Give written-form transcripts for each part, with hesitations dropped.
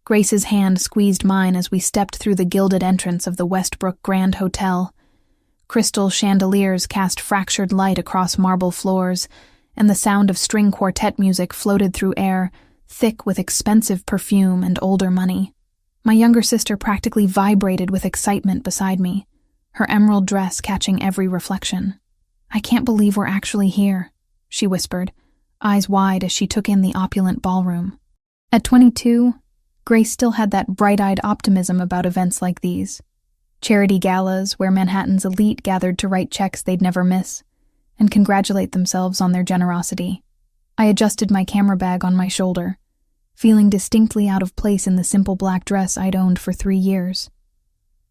Grace's hand squeezed mine as we stepped through the gilded entrance of the Westbrook Grand Hotel. Crystal chandeliers cast fractured light across marble floors, and the sound of string quartet music floated through air, thick with expensive perfume and older money. My younger sister practically vibrated with excitement beside me, her emerald dress catching every reflection. "I can't believe we're actually here," she whispered, eyes wide as she took in the opulent ballroom. At 22, Grace still had that bright-eyed optimism about events like these. Charity galas where Manhattan's elite gathered to write checks they'd never miss and congratulate themselves on their generosity. I adjusted my camera bag on my shoulder, feeling distinctly out of place in the simple black dress I'd owned for 3 years.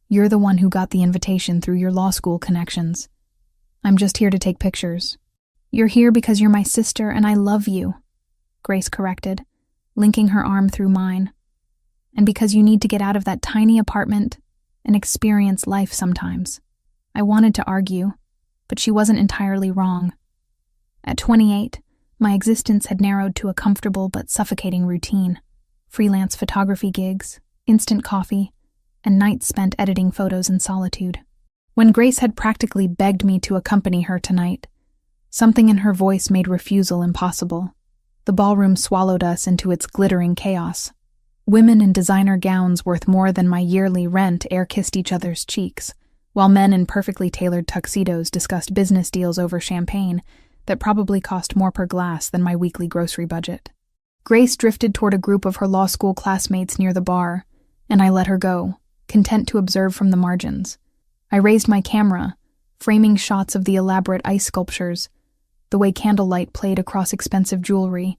"You're the one who got the invitation through your law school connections. I'm just here to take pictures." "You're here because you're my sister and I love you," Grace corrected, linking her arm through mine. "And because you need to get out of that tiny apartment and experience life sometimes." I wanted to argue, but she wasn't entirely wrong. At 28, my existence had narrowed to a comfortable but suffocating routine. Freelance photography gigs, instant coffee, and nights spent editing photos in solitude. When Grace had practically begged me to accompany her tonight, something in her voice made refusal impossible. The ballroom swallowed us into its glittering chaos. Women in designer gowns worth more than my yearly rent air-kissed each other's cheeks, while men in perfectly tailored tuxedos discussed business deals over champagne that probably cost more per glass than my weekly grocery budget. Grace drifted toward a group of her law school classmates near the bar, and I let her go, content to observe from the margins. I raised my camera, framing shots of the elaborate ice sculptures, the way candlelight played across expensive jewelry,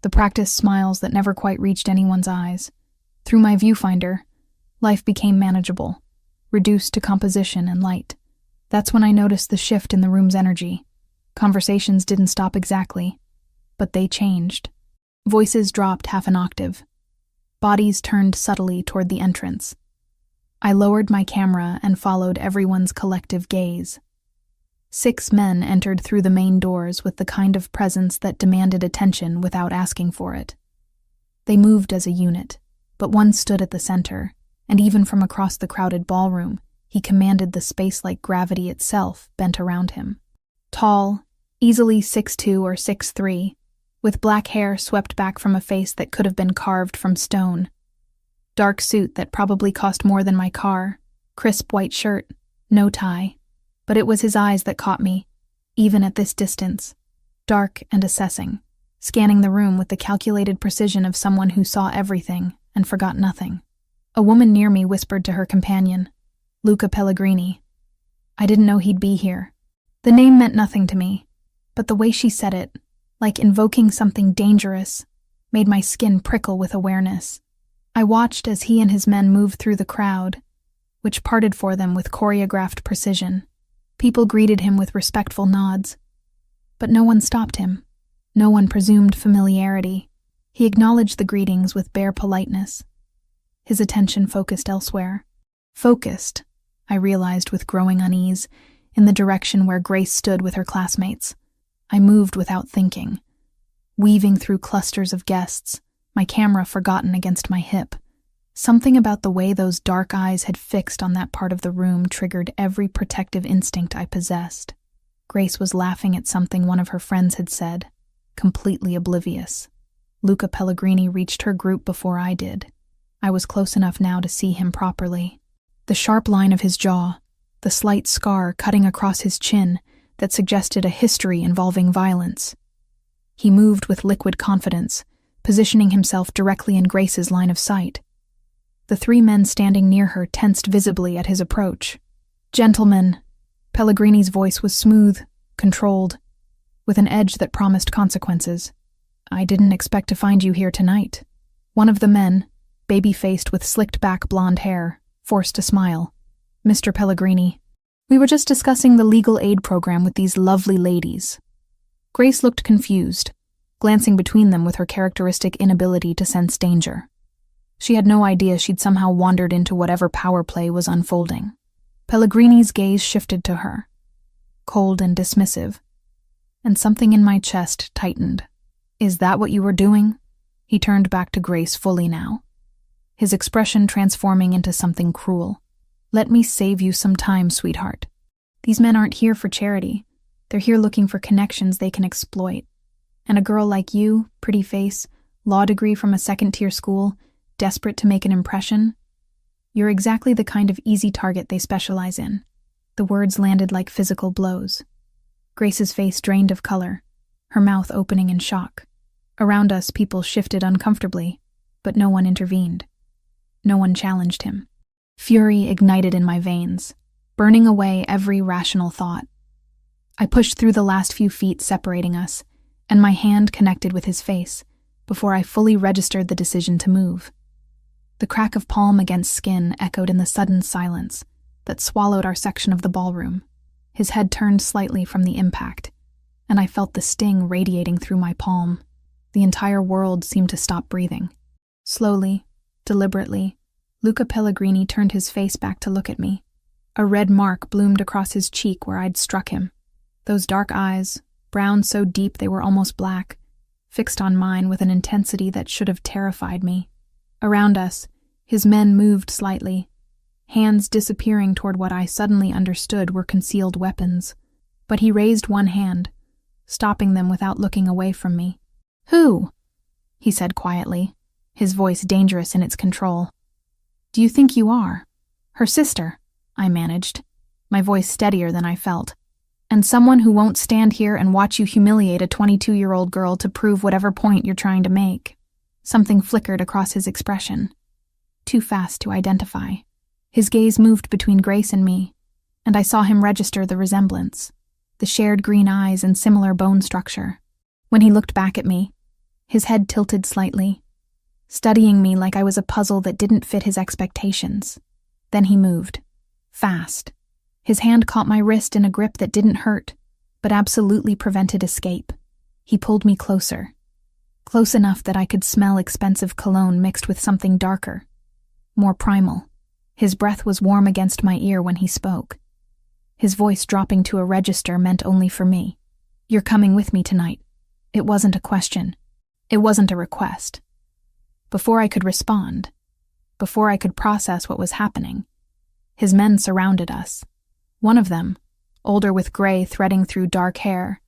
the practiced smiles that never quite reached anyone's eyes. Through my viewfinder, life became manageable, reduced to composition and light. That's when I noticed the shift in the room's energy. Conversations didn't stop exactly, but they changed. Voices dropped half an octave. Bodies turned subtly toward the entrance. I lowered my camera and followed everyone's collective gaze. 6 men entered through the main doors with the kind of presence that demanded attention without asking for it. They moved as a unit, but one stood at the center, and even from across the crowded ballroom, he commanded the space like gravity itself bent around him. Tall, easily 6'2" or 6'3", with black hair swept back from a face that could have been carved from stone. Dark suit that probably cost more than my car, crisp white shirt, no tie. But it was his eyes that caught me, even at this distance, dark and assessing, scanning the room with the calculated precision of someone who saw everything and forgot nothing. A woman near me whispered to her companion, "Luca Pellegrini." I didn't know he'd be here. The name meant nothing to me, but the way she said it, like invoking something dangerous, made my skin prickle with awareness. I watched as he and his men moved through the crowd, which parted for them with choreographed precision. People greeted him with respectful nods, but no one stopped him. No one presumed familiarity. He acknowledged the greetings with bare politeness. His attention focused elsewhere. Focused, I realized with growing unease, in the direction where Grace stood with her classmates. I moved without thinking, weaving through clusters of guests, my camera forgotten against my hip. Something about the way those dark eyes had fixed on that part of the room triggered every protective instinct I possessed. Grace was laughing at something one of her friends had said, completely oblivious. Luca Pellegrini reached her group before I did. I was close enough now to see him properly. The sharp line of his jaw, the slight scar cutting across his chin that suggested a history involving violence. He moved with liquid confidence, positioning himself directly in Grace's line of sight. The 3 men standing near her tensed visibly at his approach. "Gentlemen," Pellegrini's voice was smooth, controlled, with an edge that promised consequences. "I didn't expect to find you here tonight." One of the men, baby-faced with slicked-back blonde hair, forced a smile. "Mr. Pellegrini, we were just discussing the legal aid program with these lovely ladies." Grace looked confused, glancing between them with her characteristic inability to sense danger. She had no idea she'd somehow wandered into whatever power play was unfolding. Pellegrini's gaze shifted to her, cold and dismissive, and something in my chest tightened. "Is that what you were doing?" He turned back to Grace fully now. his expression transforming into something cruel. "Let me save you some time, sweetheart. These men aren't here for charity. They're here looking for connections they can exploit. And a girl like you, pretty face, law degree from a second-tier school, desperate to make an impression? You're exactly the kind of easy target they specialize in." The words landed like physical blows. Grace's face drained of color, her mouth opening in shock. Around us, people shifted uncomfortably, but no one intervened. No one challenged him. Fury ignited in my veins, burning away every rational thought. I pushed through the last few feet separating us, and my hand connected with his face before I fully registered the decision to move. The crack of palm against skin echoed in the sudden silence that swallowed our section of the ballroom. His head turned slightly from the impact, and I felt the sting radiating through my palm. The entire world seemed to stop breathing. Slowly, deliberately, Luca Pellegrini turned his face back to look at me. A red mark bloomed across his cheek where I'd struck him. Those dark eyes, brown so deep they were almost black, fixed on mine with an intensity that should have terrified me. Around us, his men moved slightly, hands disappearing toward what I suddenly understood were concealed weapons. But he raised one hand, stopping them without looking away from me. "Who?" he said quietly, his voice dangerous in its control. "Do you think you are?" "Her sister," I managed, my voice steadier than I felt. "And someone who won't stand here and watch you humiliate a 22-year-old girl to prove whatever point you're trying to make." Something flickered across his expression, too fast to identify. His gaze moved between Grace and me, and I saw him register the resemblance, the shared green eyes and similar bone structure. When he looked back at me, his head tilted slightly, studying me like I was a puzzle that didn't fit his expectations. Then he moved. Fast. His hand caught my wrist in a grip that didn't hurt, but absolutely prevented escape. He pulled me closer. Close enough that I could smell expensive cologne mixed with something darker, more primal. His breath was warm against my ear when he spoke. His voice dropping to a register meant only for me. "You're coming with me tonight." It wasn't a question. It wasn't a request. Before I could respond, before I could process what was happening, his men surrounded us. One of them, older with gray threading through dark hair,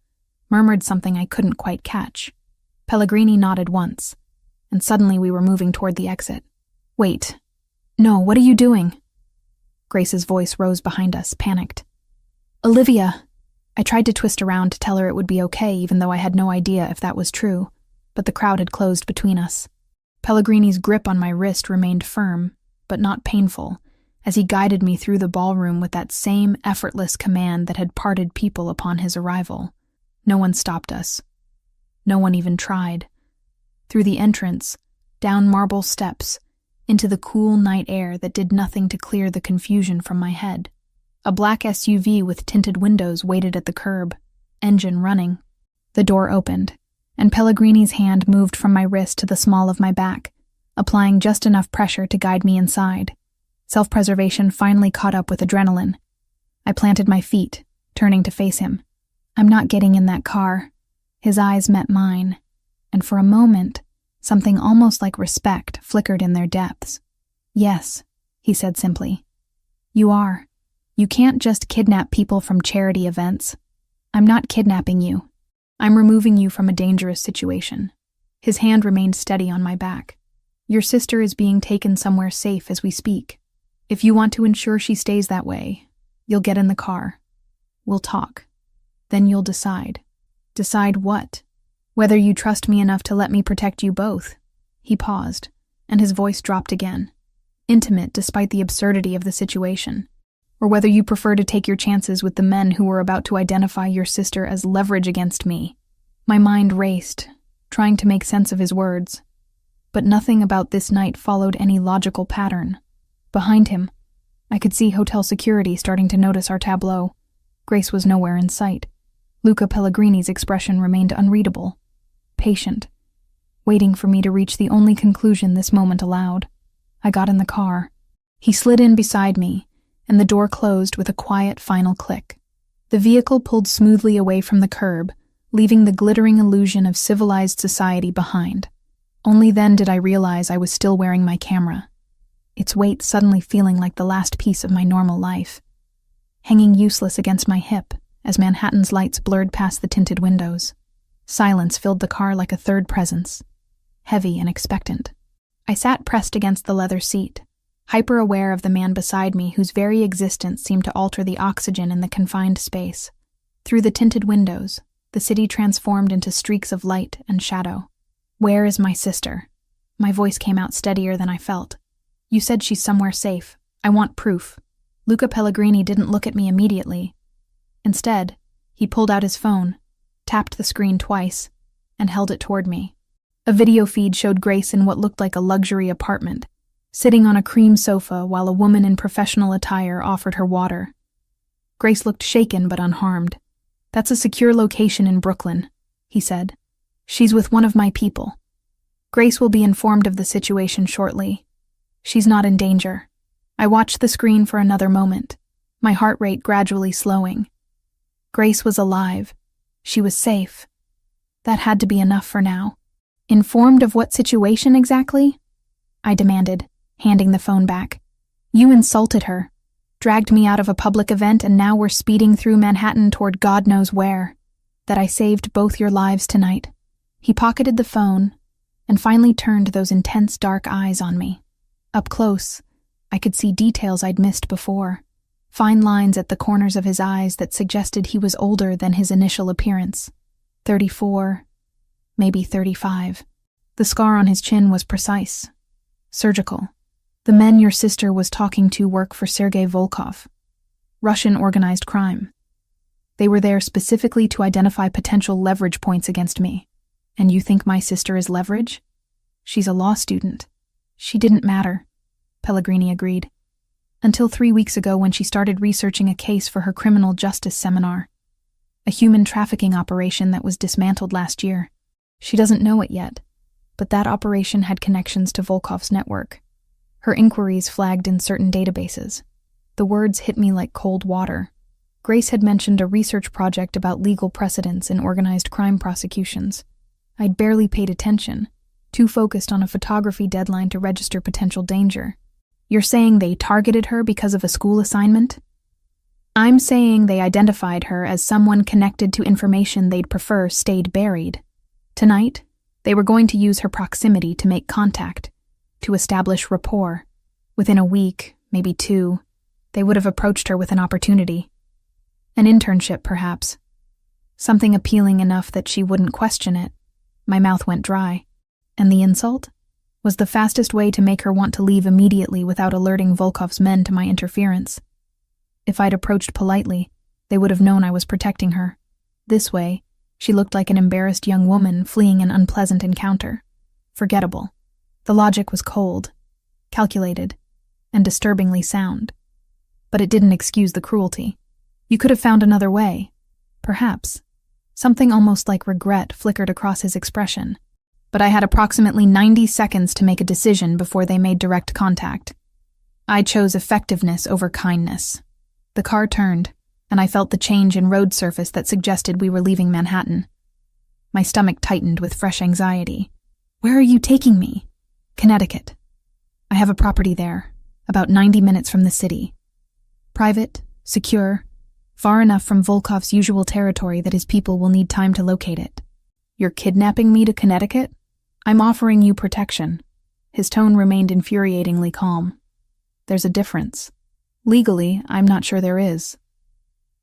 murmured something I couldn't quite catch. Pellegrini nodded once, and suddenly we were moving toward the exit. "Wait. No, what are you doing?" Grace's voice rose behind us, panicked. "Olivia!" I tried to twist around to tell her it would be okay, even though I had no idea if that was true, but the crowd had closed between us. Pellegrini's grip on my wrist remained firm, but not painful, as he guided me through the ballroom with that same effortless command that had parted people upon his arrival. No one stopped us. No one even tried. Through the entrance, down marble steps, into the cool night air that did nothing to clear the confusion from my head. A black SUV with tinted windows waited at the curb, engine running. The door opened, and Pellegrini's hand moved from my wrist to the small of my back, applying just enough pressure to guide me inside. Self-preservation finally caught up with adrenaline. I planted my feet, turning to face him. "I'm not getting in that car." His eyes met mine, and for a moment, something almost like respect flickered in their depths. "Yes," he said simply. "You are. You can't just kidnap people from charity events. I'm not kidnapping you. I'm removing you from a dangerous situation." His hand remained steady on my back. "Your sister is being taken somewhere safe as we speak. If you want to ensure she stays that way, you'll get in the car. We'll talk. Then you'll decide." "Decide what?" "Whether you trust me enough to let me protect you both." He paused, and his voice dropped again, intimate despite the absurdity of the situation. "Or whether you prefer to take your chances with the men who were about to identify your sister as leverage against me." My mind raced, trying to make sense of his words. But nothing about this night followed any logical pattern. Behind him, I could see hotel security starting to notice our tableau. Grace was nowhere in sight. Luca Pellegrini's expression remained unreadable, patient, waiting for me to reach the only conclusion this moment allowed. I got in the car. He slid in beside me, and the door closed with a quiet final click. The vehicle pulled smoothly away from the curb, leaving the glittering illusion of civilized society behind. Only then did I realize I was still wearing my camera. its weight suddenly feeling like the last piece of my normal life. Hanging useless against my hip as Manhattan's lights blurred past the tinted windows. Silence filled the car like a third presence, heavy and expectant. I sat pressed against the leather seat, hyper-aware of the man beside me whose very existence seemed to alter the oxygen in the confined space. Through the tinted windows, the city transformed into streaks of light and shadow. "Where is my sister?" My voice came out steadier than I felt. "You said she's somewhere safe. I want proof." Luca Pellegrini didn't look at me immediately. Instead, he pulled out his phone, tapped the screen twice, and held it toward me. A video feed showed Grace in what looked like a luxury apartment, sitting on a cream sofa while a woman in professional attire offered her water. Grace looked shaken but unharmed. "That's a secure location in Brooklyn," he said. "She's with one of my people. Grace will be informed of the situation shortly. She's not in danger." I watched the screen for another moment, my heart rate gradually slowing. Grace was alive. She was safe. That had to be enough for now. "Informed of what situation exactly?" I demanded, handing the phone back. "You insulted her, dragged me out of a public event, and now we're speeding through Manhattan toward God knows where. That I saved both your lives tonight." He pocketed the phone and finally turned those intense dark eyes on me. Up close, I could see details I'd missed before, fine lines at the corners of his eyes that suggested he was older than his initial appearance. 34, maybe 35. The scar on his chin was precise, surgical. The men your sister was talking to work for Sergei Volkov, Russian organized crime. They were there specifically to identify potential leverage points against me. And you think my sister is leverage? She's a law student. She didn't matter, Pellegrini agreed. Until 3 weeks ago when she started researching a case for her criminal justice seminar. A human trafficking operation that was dismantled last year. She doesn't know it yet, but that operation had connections to Volkov's network. Her inquiries flagged in certain databases. The words hit me like cold water. Grace had mentioned a research project about legal precedents in organized crime prosecutions. I'd barely paid attention, too focused on a photography deadline to register potential danger. "You're saying they targeted her because of a school assignment?" "I'm saying they identified her as someone connected to information they'd prefer stayed buried. Tonight, they were going to use her proximity to make contact, to establish rapport. Within a week, maybe 2, they would have approached her with an opportunity. An internship, perhaps. Something appealing enough that she wouldn't question it." My mouth went dry. And the insult? Was the fastest way to make her want to leave immediately without alerting Volkov's men to my interference. If I'd approached politely, they would have known I was protecting her. This way, she looked like an embarrassed young woman fleeing an unpleasant encounter. Forgettable. The logic was cold, calculated, and disturbingly sound. But it didn't excuse the cruelty. You could have found another way. Perhaps. Something almost like regret flickered across his expression. But I had approximately 90 seconds to make a decision before they made direct contact. I chose effectiveness over kindness. The car turned, and I felt the change in road surface that suggested we were leaving Manhattan. My stomach tightened with fresh anxiety. "Where are you taking me?" "Connecticut. I have a property there, about 90 minutes from the city. Private, secure, far enough from Volkov's usual territory that his people will need time to locate it." "You're kidnapping me to Connecticut?" "I'm offering you protection." His tone remained infuriatingly calm. "There's a difference. Legally, I'm not sure there is."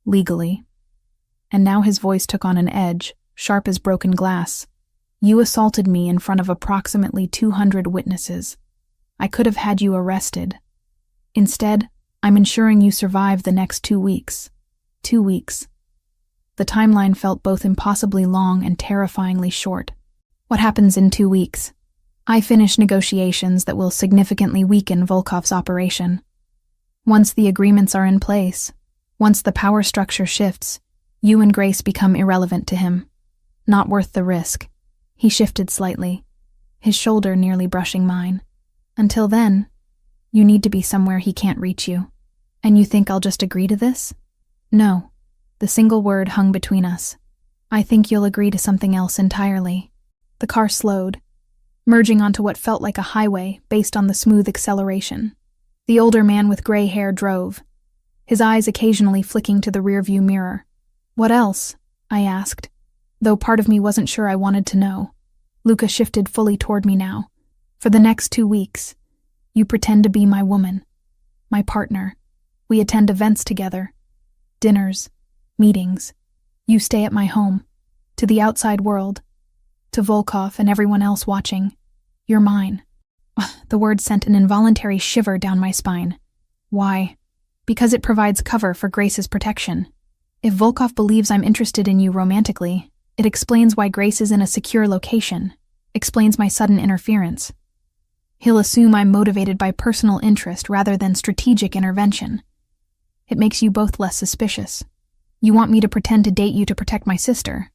"Legally." And now his voice took on an edge, sharp as broken glass. "You assaulted me in front of approximately 200 witnesses. I could have had you arrested. Instead, I'm ensuring you survive the next 2 weeks. 2 weeks. The timeline felt both impossibly long and terrifyingly short. What happens in 2 weeks? I finish negotiations that will significantly weaken Volkov's operation. Once the agreements are in place, once the power structure shifts, you and Grace become irrelevant to him. Not worth the risk. He shifted slightly, his shoulder nearly brushing mine. Until then, you need to be somewhere he can't reach you. And you think I'll just agree to this? No. The single word hung between us. I think you'll agree to something else entirely. The car slowed, merging onto what felt like a highway based on the smooth acceleration. The older man with gray hair drove, his eyes occasionally flicking to the rearview mirror. "What else?" I asked, though part of me wasn't sure I wanted to know. Luca shifted fully toward me now. "For the next 2 weeks, you pretend to be my woman, my partner. We attend events together, dinners, meetings. You stay at my home. To the outside world, to Volkov and everyone else watching, you're mine." The word sent an involuntary shiver down my spine. "Why?" "Because it provides cover for Grace's protection. If Volkov believes I'm interested in you romantically, it explains why Grace is in a secure location, explains my sudden interference. He'll assume I'm motivated by personal interest rather than strategic intervention. It makes you both less suspicious. You want me to pretend to date you to protect my sister.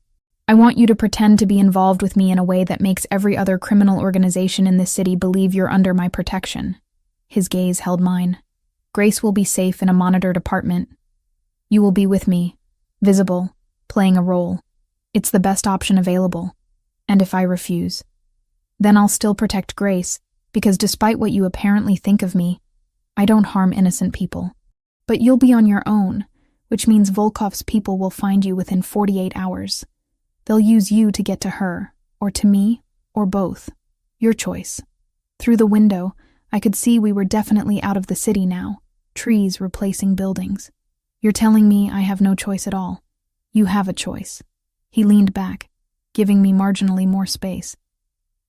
I want you to pretend to be involved with me in a way that makes every other criminal organization in this city believe you're under my protection." His gaze held mine. "Grace will be safe in a monitored apartment. You will be with me, visible, playing a role. It's the best option available. And if I refuse, then I'll still protect Grace, because despite what you apparently think of me, I don't harm innocent people. But you'll be on your own, which means Volkov's people will find you within 48 hours. They'll use you to get to her, or to me, or both. Your choice." Through the window, I could see we were definitely out of the city now, trees replacing buildings. "You're telling me I have no choice at all. You have a choice." He leaned back, giving me marginally more space.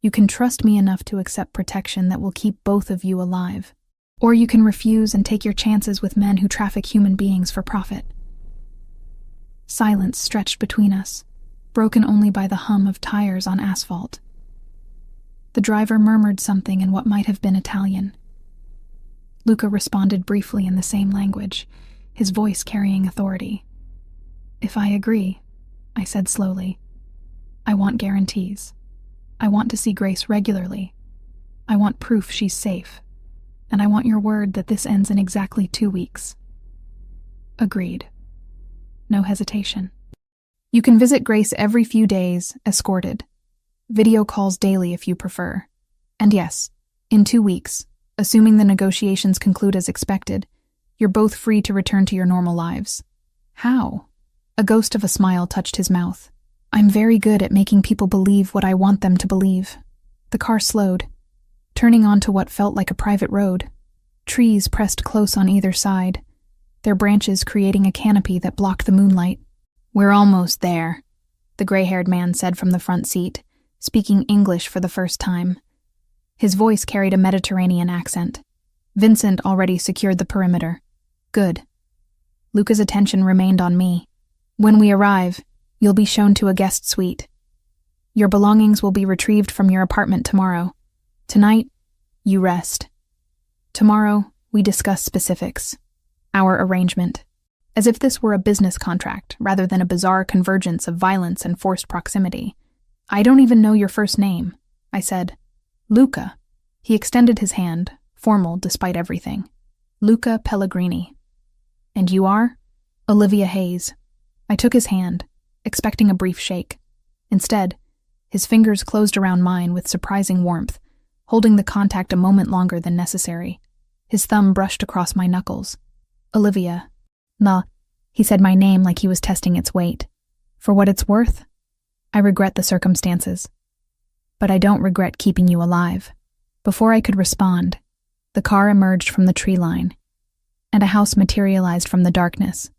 "You can trust me enough to accept protection that will keep both of you alive. Or you can refuse and take your chances with men who traffic human beings for profit." Silence stretched between us, broken only by the hum of tires on asphalt. The driver murmured something in what might have been Italian. Luca responded briefly in the same language, his voice carrying authority. "If I agree," I said slowly, "I want guarantees. I want to see Grace regularly. I want proof she's safe. And I want your word that this ends in exactly 2 weeks." "Agreed." No hesitation. "You can visit Grace every few days, escorted. Video calls daily if you prefer. And yes, in 2 weeks, assuming the negotiations conclude as expected, you're both free to return to your normal lives." "How?" A ghost of a smile touched his mouth. "I'm very good at making people believe what I want them to believe." The car slowed, turning onto what felt like a private road. Trees pressed close on either side, their branches creating a canopy that blocked the moonlight. "We're almost there," the gray-haired man said from the front seat, speaking English for the first time. His voice carried a Mediterranean accent. Vincent already secured the perimeter. "Good." Luca's attention remained on me. "When we arrive, you'll be shown to a guest suite. Your belongings will be retrieved from your apartment tomorrow. Tonight, you rest. Tomorrow, we discuss specifics. Our arrangement." As if this were a business contract, rather than a bizarre convergence of violence and forced proximity. "I don't even know your first name," I said. "Luca." He extended his hand, formal despite everything. "Luca Pellegrini." "And you are?" "Olivia Hayes." I took his hand, expecting a brief shake. Instead, his fingers closed around mine with surprising warmth, holding the contact a moment longer than necessary. His thumb brushed across my knuckles. "Olivia." He said my name like he was testing its weight. "For what it's worth, I regret the circumstances. But I don't regret keeping you alive." Before I could respond, the car emerged from the tree line, and a house materialized from the darkness,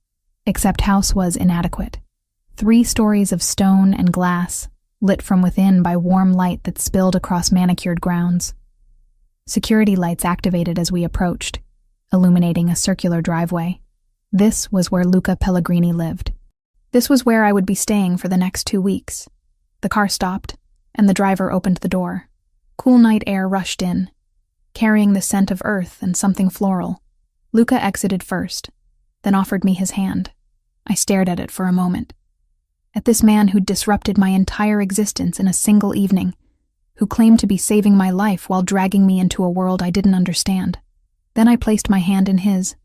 except house was inadequate. 3 stories of stone and glass, lit from within by warm light that spilled across manicured grounds. Security lights activated as we approached, illuminating a circular driveway. This was where Luca Pellegrini lived. This was where I would be staying for the next 2 weeks. The car stopped, and the driver opened the door. Cool night air rushed in, carrying the scent of earth and something floral. Luca exited first, then offered me his hand. I stared at it for a moment. At this man who'd disrupted my entire existence in a single evening, who claimed to be saving my life while dragging me into a world I didn't understand. Then I placed my hand in his,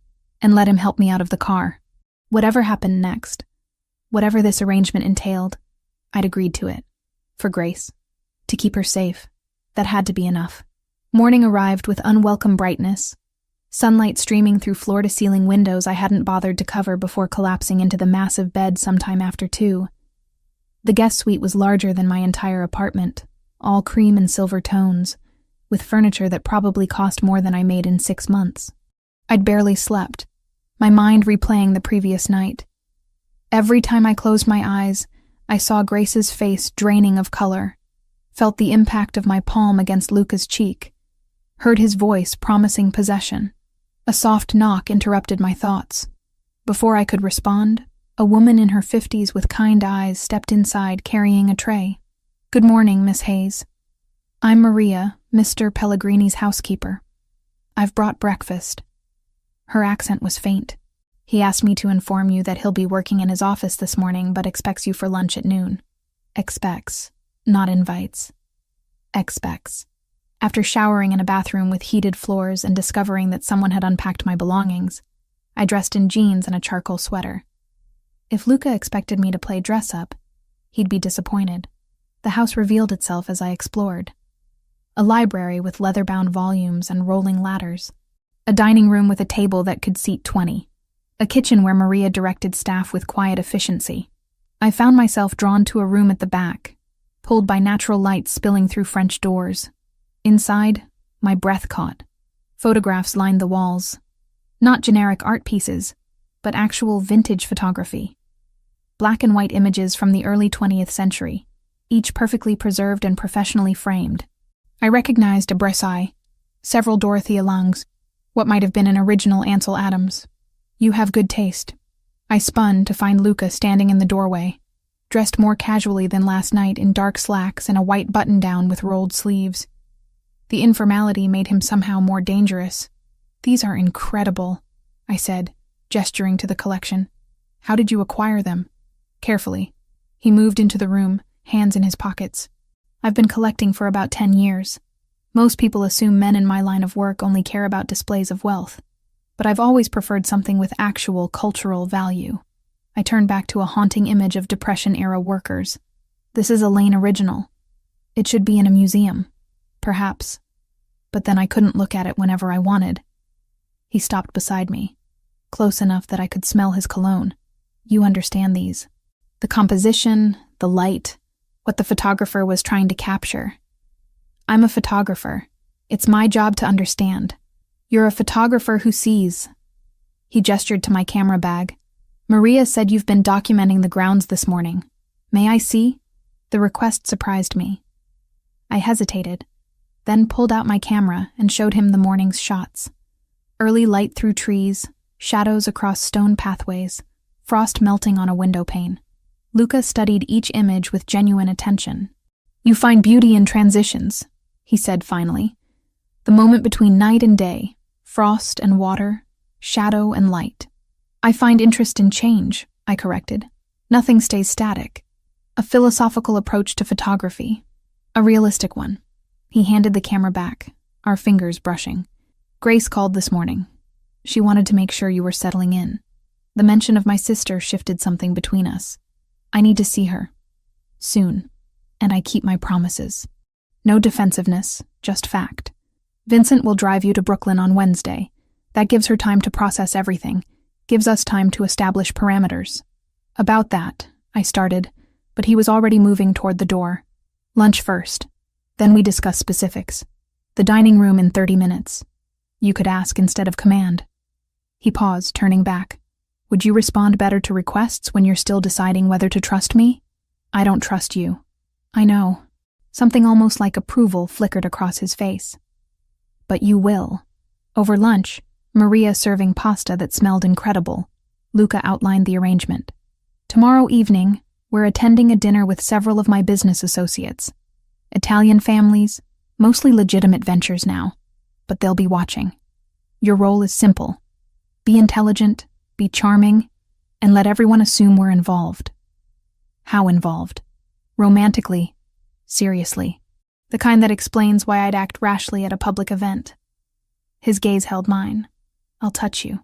and let him help me out of the car. Whatever happened next, whatever this arrangement entailed, I'd agreed to it. For Grace. To keep her safe. That had to be enough. Morning arrived with unwelcome brightness. sunlight streaming through floor-to-ceiling windows I hadn't bothered to cover before collapsing into the massive bed sometime after 2. The guest suite was larger than my entire apartment, all cream and silver tones, with furniture that probably cost more than I made in 6 months. I'd barely slept, my mind replaying the previous night. Every time I closed my eyes, I saw Grace's face draining of color, felt the impact of my palm against Luca's cheek, heard his voice promising possession. A soft knock interrupted my thoughts. Before I could respond, a woman in her 50s with kind eyes stepped inside carrying a tray. "Good morning, Miss Hayes. I'm Maria, Mr. Pellegrini's housekeeper. I've brought breakfast." Her accent was faint. "He asked me to inform you that he'll be working in his office this morning, but expects you for lunch at noon." Expects, not invites. Expects. After showering in a bathroom with heated floors and discovering that someone had unpacked my belongings, I dressed in jeans and a charcoal sweater. If Luca expected me to play dress-up, he'd be disappointed. The house revealed itself as I explored. A library with leather-bound volumes and rolling ladders. A dining room with a table that could seat 20. A kitchen where Maria directed staff with quiet efficiency. I found myself drawn to a room at the back, pulled by natural light spilling through French doors. Inside, my breath caught. Photographs lined the walls. Not generic art pieces, but actual vintage photography. Black and white images from the early 20th century, each perfectly preserved and professionally framed. I recognized a Bresci, several Dorothea Langes, what might have been an original Ansel Adams. "You have good taste." I spun to find Luca standing in the doorway, dressed more casually than last night in dark slacks and a white button-down with rolled sleeves. The informality made him somehow more dangerous. "These are incredible," I said, gesturing to the collection. "How did you acquire them?" Carefully. He moved into the room, hands in his pockets. "I've been collecting for about 10 years. Most people assume men in my line of work only care about displays of wealth, but I've always preferred something with actual cultural value." I turned back to a haunting image of Depression-era workers. "This is a Lane original. It should be in a museum. Perhaps. But then I couldn't look at it whenever I wanted." He stopped beside me, close enough that I could smell his cologne. "You understand these. The composition, the light, what the photographer was trying to capture. I'm a photographer. It's my job to understand. You're a photographer who sees." He gestured to my camera bag. "Maria said you've been documenting the grounds this morning. May I see?" The request surprised me. I hesitated, then pulled out my camera and showed him the morning's shots. Early light through trees, shadows across stone pathways, frost melting on a window pane. Luca studied each image with genuine attention. "You find beauty in transitions," he said finally. "The moment between night and day, frost and water, shadow and light." "I find interest in change," I corrected. "Nothing stays static. A philosophical approach to photography. A realistic one." He handed the camera back, our fingers brushing. "Grace called this morning. She wanted to make sure you were settling in. The mention of my sister shifted something between us. I need to see her. Soon. And I keep my promises. No defensiveness, just fact. Vincent will drive you to Brooklyn on Wednesday. That gives her time to process everything, gives us time to establish parameters." "About that," I started, but he was already moving toward the door. "Lunch first. Then we discuss specifics. The dining room in 30 minutes. You could ask instead of command." He paused, turning back. "Would you respond better to requests when you're still deciding whether to trust me?" "I don't trust you." "I know." Something almost like approval flickered across his face. "But you will." Over lunch, Maria serving pasta that smelled incredible, Luca outlined the arrangement. "Tomorrow evening, we're attending a dinner with several of my business associates. Italian families, mostly legitimate ventures now, but they'll be watching. Your role is simple. Be intelligent, be charming, and let everyone assume we're involved." "How involved?" "Romantically. Seriously. The kind that explains why I'd act rashly at a public event." His gaze held mine. "I'll touch you.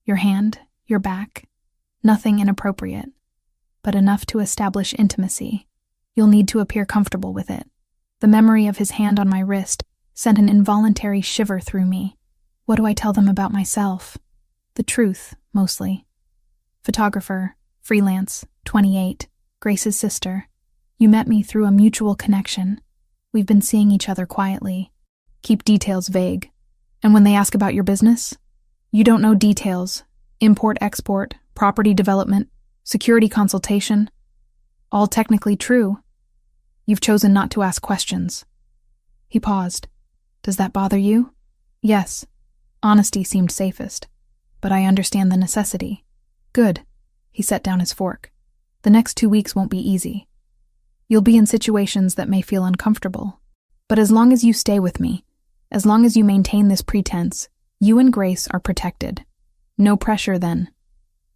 Your hand, your back. Nothing inappropriate, but enough to establish intimacy. You'll need to appear comfortable with it." The memory of his hand on my wrist sent an involuntary shiver through me. What do I tell them about myself? The truth, mostly. Photographer, freelance, 28, Grace's sister. You met me through a mutual connection. We've been seeing each other quietly. Keep details vague. And when they ask about your business? You don't know details. Import-export, property development, security consultation. All technically true. You've chosen not to ask questions. He paused. Does that bother you? Yes. Honesty seemed safest. But I understand the necessity. Good. He set down his fork. The next 2 weeks won't be easy. You'll be in situations that may feel uncomfortable. But as long as you stay with me, as long as you maintain this pretense, you and Grace are protected. No pressure then.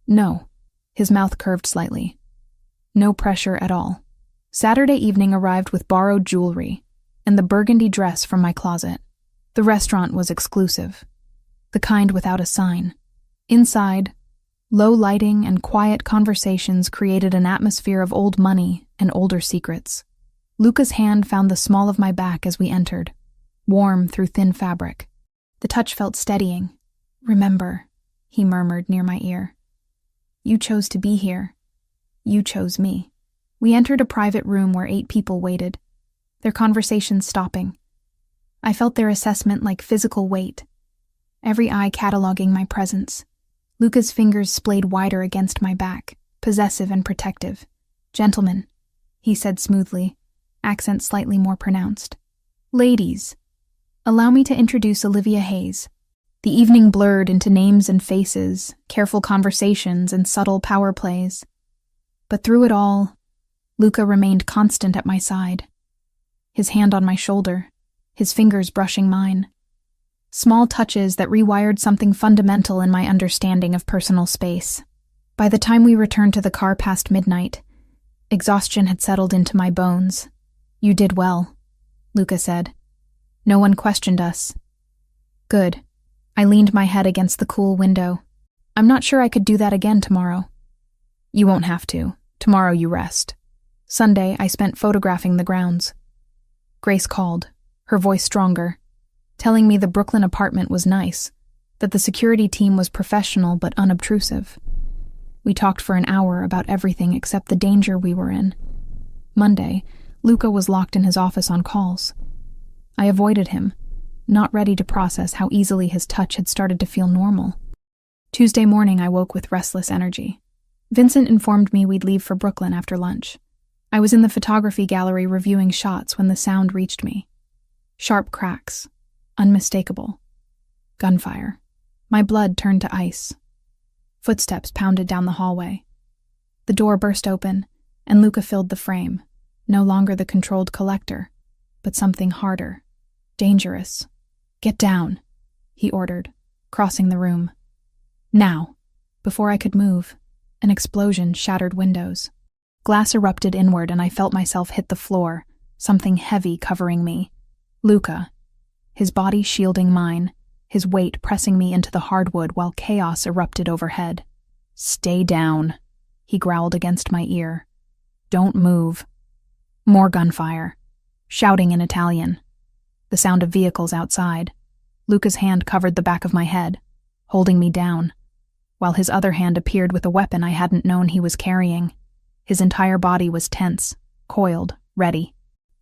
No. His mouth curved slightly. No pressure at all. Saturday evening arrived with borrowed jewelry and the burgundy dress from my closet. The restaurant was exclusive. The kind without a sign. Inside, low lighting and quiet conversations created an atmosphere of old money and older secrets. Luca's hand found the small of my back as we entered, warm through thin fabric. The touch felt steadying. Remember, he murmured near my ear. You chose to be here. You chose me. We entered a private room where 8 people waited, their conversations stopping. I felt their assessment like physical weight, every eye cataloging my presence. Luca's fingers splayed wider against my back, possessive and protective. Gentlemen, he said smoothly, accent slightly more pronounced. Ladies, allow me to introduce Olivia Hayes. The evening blurred into names and faces, careful conversations and subtle power plays. But through it all, Luca remained constant at my side. His hand on my shoulder, his fingers brushing mine. Small touches that rewired something fundamental in my understanding of personal space. By the time we returned to the car past midnight, exhaustion had settled into my bones. You did well, Luca said. No one questioned us. Good. I leaned my head against the cool window. I'm not sure I could do that again tomorrow. You won't have to. Tomorrow you rest. Sunday, I spent photographing the grounds. Grace called, her voice stronger, telling me the Brooklyn apartment was nice, that the security team was professional but unobtrusive. We talked for an hour about everything except the danger we were in. Monday, Luca was locked in his office on calls. I avoided him, not ready to process how easily his touch had started to feel normal. Tuesday morning, I woke with restless energy. Vincent informed me we'd leave for Brooklyn after lunch. I was in the photography gallery reviewing shots when the sound reached me. Sharp cracks. Unmistakable. Gunfire. My blood turned to ice. Footsteps pounded down the hallway. The door burst open, and Luca filled the frame, no longer the controlled collector, but something harder. Dangerous. Get down, he ordered, crossing the room. Now. Before I could move, an explosion shattered windows. Glass erupted inward and I felt myself hit the floor, something heavy covering me. Luca. His body shielding mine, his weight pressing me into the hardwood while chaos erupted overhead. Stay down, he growled against my ear. Don't move. More gunfire. Shouting in Italian. The sound of vehicles outside. Luca's hand covered the back of my head, holding me down, while his other hand appeared with a weapon I hadn't known he was carrying. His entire body was tense, coiled, ready.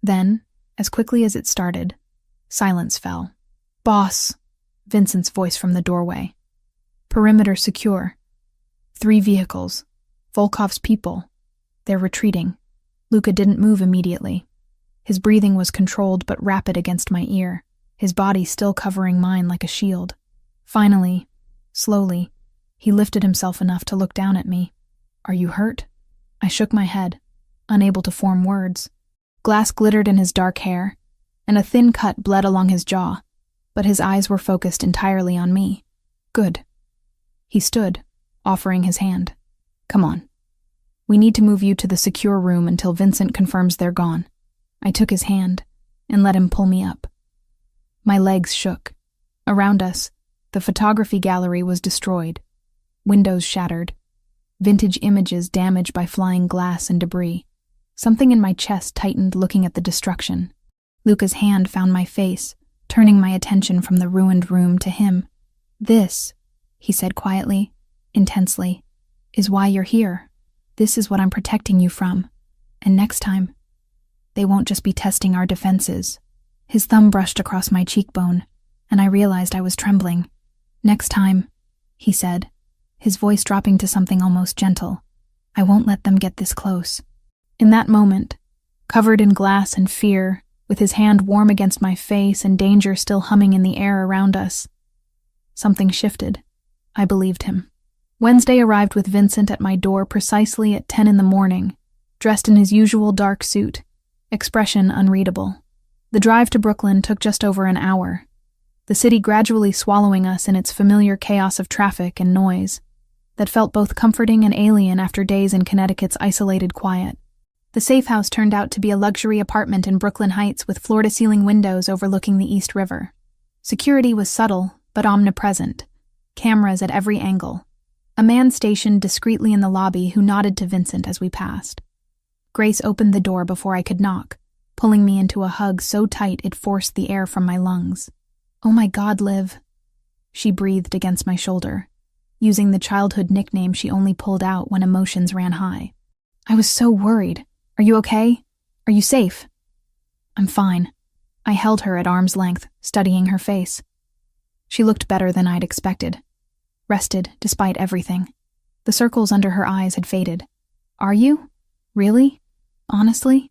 Then, as quickly as it started, silence fell. Boss, Vincent's voice from the doorway. Perimeter secure. 3 vehicles. Volkov's people. They're retreating. Luca didn't move immediately. His breathing was controlled but rapid against my ear, his body still covering mine like a shield. Finally, slowly, he lifted himself enough to look down at me. Are you hurt? I shook my head, unable to form words. Glass glittered in his dark hair, and a thin cut bled along his jaw, but his eyes were focused entirely on me. Good. He stood, offering his hand. Come on. We need to move you to the secure room until Vincent confirms they're gone. I took his hand and let him pull me up. My legs shook. Around us, the photography gallery was destroyed. Windows shattered. Vintage images damaged by flying glass and debris. Something in my chest tightened looking at the destruction. Luca's hand found my face, turning my attention from the ruined room to him. "This," he said quietly, intensely, "is why you're here. This is what I'm protecting you from. And next time, they won't just be testing our defenses." His thumb brushed across my cheekbone, and I realized I was trembling. "Next time," he said, his voice dropping to something almost gentle, "I won't let them get this close." In that moment, covered in glass and fear, with his hand warm against my face and danger still humming in the air around us, something shifted. I believed him. Wednesday arrived with Vincent at my door precisely at 10 in the morning, dressed in his usual dark suit, expression unreadable. The drive to Brooklyn took just over an hour, the city gradually swallowing us in its familiar chaos of traffic and noise that felt both comforting and alien after days in Connecticut's isolated quiet. The safe house turned out to be a luxury apartment in Brooklyn Heights with floor-to-ceiling windows overlooking the East River. Security was subtle but omnipresent, cameras at every angle. A man stationed discreetly in the lobby who nodded to Vincent as we passed. Grace opened the door before I could knock, pulling me into a hug so tight it forced the air from my lungs. "Oh my God, Liv," she breathed against my shoulder, using the childhood nickname she only pulled out when emotions ran high. "I was so worried. Are you okay? Are you safe?" "I'm fine." I held her at arm's length, studying her face. She looked better than I'd expected, rested despite everything. The circles under her eyes had faded. "Are you? Really? Honestly?"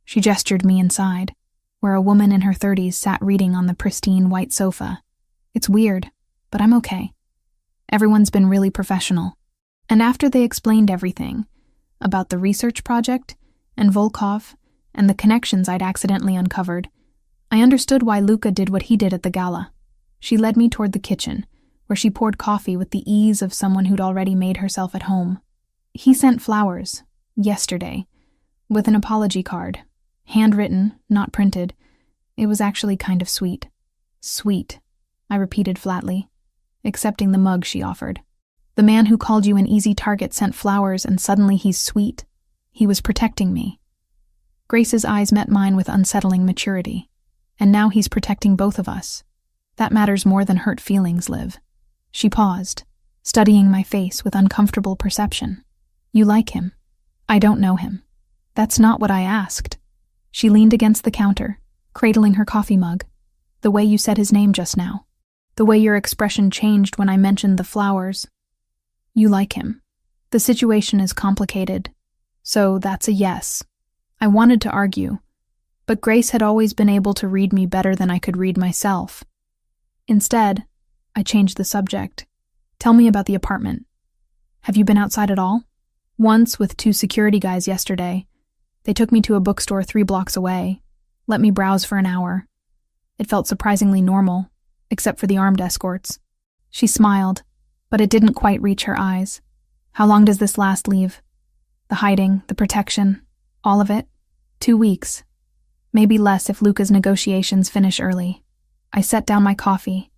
She gestured me inside, where a woman in her 30s sat reading on the pristine white sofa. "It's weird, but I'm okay. Everyone's been really professional." And after they explained everything, about the research project, and Volkov, and the connections I'd accidentally uncovered, I understood why Luca did what he did at the gala. She led me toward the kitchen, where she poured coffee with the ease of someone who'd already made herself at home. He sent flowers, yesterday, with an apology card. Handwritten, not printed. It was actually kind of sweet. "Sweet," I repeated flatly, accepting the mug she offered. "The man who called you an easy target sent flowers and suddenly he's sweet. He was protecting me." Grace's eyes met mine with unsettling maturity. "And now he's protecting both of us. That matters more than hurt feelings, Liv." She paused, studying my face with uncomfortable perception. "You like him?" "I don't know him." "That's not what I asked." She leaned against the counter, cradling her coffee mug. "The way you said his name just now. The way your expression changed when I mentioned the flowers. You like him. The situation is complicated, so that's a yes." I wanted to argue, but Grace had always been able to read me better than I could read myself. Instead, I changed the subject. "Tell me about the apartment. Have you been outside at all?" "Once with 2 security guys yesterday. They took me to a bookstore 3 blocks away, let me browse for an hour. It felt surprisingly normal, except for the armed escorts." She smiled, but it didn't quite reach her eyes. "How long does this last, Leave? The hiding, the protection, all of it?" 2 weeks. Maybe less if Luca's negotiations finish early." I set down my coffee,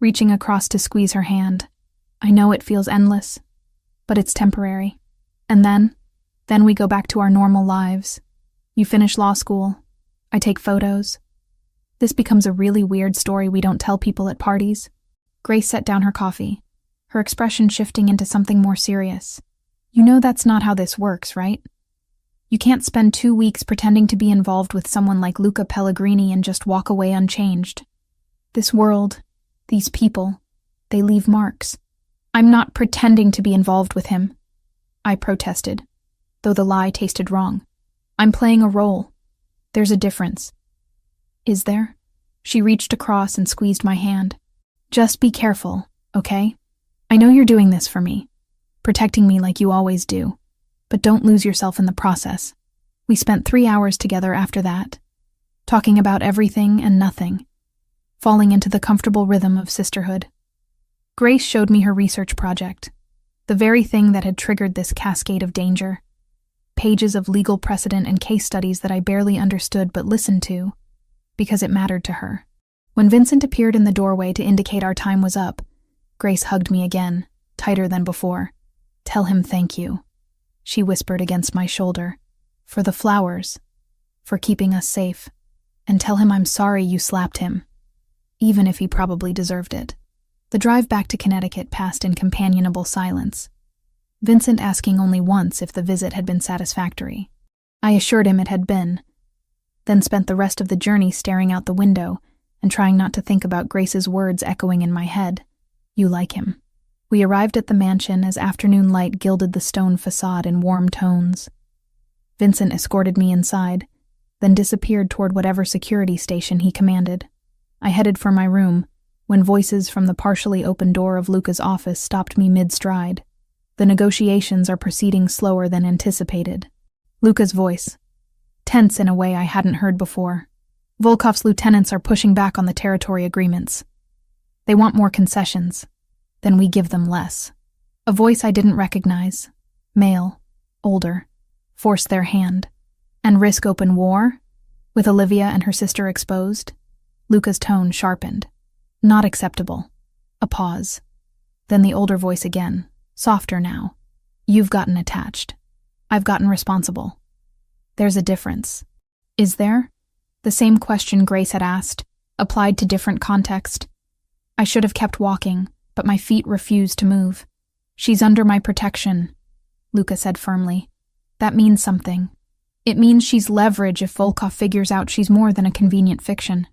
reaching across to squeeze her hand. "I know it feels endless, but it's temporary. And then we go back to our normal lives. You finish law school. I take photos. This becomes a really weird story we don't tell people at parties." Grace set down her coffee, her expression shifting into something more serious. "You know that's not how this works, right? You can't spend 2 weeks pretending to be involved with someone like Luca Pellegrini and just walk away unchanged. This world, these people, they leave marks." "I'm not pretending to be involved with him," I protested, though the lie tasted wrong. "I'm playing a role. There's a difference." "Is there?" She reached across and squeezed my hand. "Just be careful, okay? I know you're doing this for me, protecting me like you always do, but don't lose yourself in the process." We spent 3 hours together after that, talking about everything and nothing, falling into the comfortable rhythm of sisterhood. Grace showed me her research project, the very thing that had triggered this cascade of danger. Pages of legal precedent and case studies that I barely understood but listened to, because it mattered to her. When Vincent appeared in the doorway to indicate our time was up, Grace hugged me again, tighter than before. "Tell him thank you," she whispered against my shoulder, "for the flowers, for keeping us safe, and tell him I'm sorry you slapped him, even if he probably deserved it." The drive back to Connecticut passed in companionable silence, Vincent asking only once if the visit had been satisfactory. I assured him it had been, then spent the rest of the journey staring out the window and trying not to think about Grace's words echoing in my head. You like him. We arrived at the mansion as afternoon light gilded the stone facade in warm tones. Vincent escorted me inside, then disappeared toward whatever security station he commanded. I headed for my room, when voices from the partially open door of Luca's office stopped me mid-stride. The negotiations are proceeding slower than anticipated. Luca's voice, tense in a way I hadn't heard before. Volkov's lieutenants are pushing back on the territory agreements. They want more concessions. Then we give them less. A voice I didn't recognize, male, older, forced their hand. And risk open war? With Olivia and her sister exposed? Luca's tone sharpened. Not acceptable. A pause. Then the older voice again, softer now. You've gotten attached. I've gotten responsible. There's a difference. Is there? The same question Grace had asked, applied to different context. I should have kept walking, but my feet refused to move. She's under my protection, Luca said firmly. That means something. It means she's leverage if Volkov figures out she's more than a convenient fiction.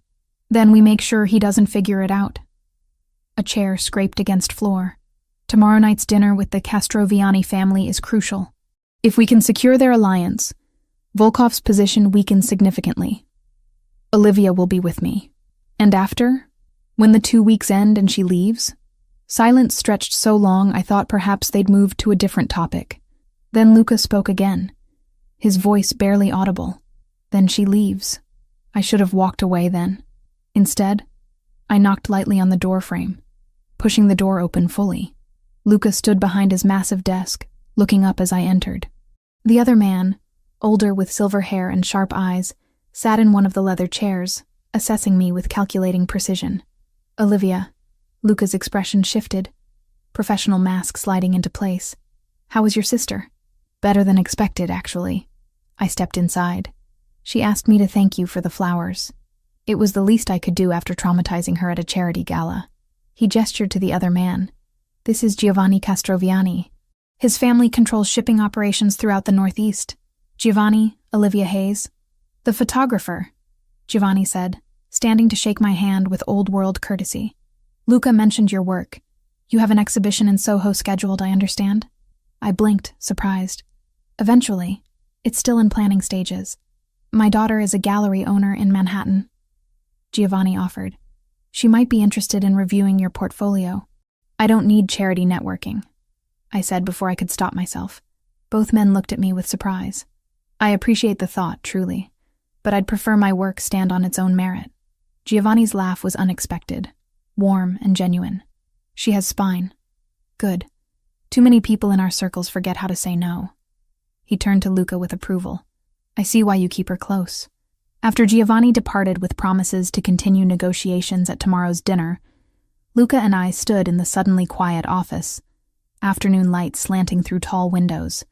Then we make sure he doesn't figure it out. A chair scraped against floor. Tomorrow night's dinner with the Castroviani family is crucial. If we can secure their alliance, Volkov's position weakens significantly. Olivia will be with me. And after? When the 2 weeks end and she leaves? Silence stretched so long I thought perhaps they'd moved to a different topic. Then Luca spoke again, his voice barely audible. Then she leaves. I should have walked away then. Instead, I knocked lightly on the doorframe, pushing the door open fully. Luca stood behind his massive desk, looking up as I entered. The other man, older with silver hair and sharp eyes, sat in one of the leather chairs, assessing me with calculating precision. Olivia. Luca's expression shifted, professional mask sliding into place. How was your sister? Better than expected, actually. I stepped inside. She asked me to thank you for the flowers. It was the least I could do after traumatizing her at a charity gala. He gestured to the other man. This is Giovanni Castroviani. His family controls shipping operations throughout the Northeast. Giovanni, Olivia Hayes. The photographer, Giovanni said, standing to shake my hand with old-world courtesy. Luca mentioned your work. You have an exhibition in Soho scheduled, I understand? I blinked, surprised. Eventually. It's still in planning stages. My daughter is a gallery owner in Manhattan. Giovanni offered. She might be interested in reviewing your portfolio. I don't need charity networking, I said before I could stop myself. Both men looked at me with surprise. I appreciate the thought, truly, but I'd prefer my work stand on its own merit. Giovanni's laugh was unexpected, warm and genuine. She has spine. Good. Too many people in our circles forget how to say no. He turned to Luca with approval. I see why you keep her close. After Giovanni departed with promises to continue negotiations at tomorrow's dinner, Luca and I stood in the suddenly quiet office, afternoon light slanting through tall windows.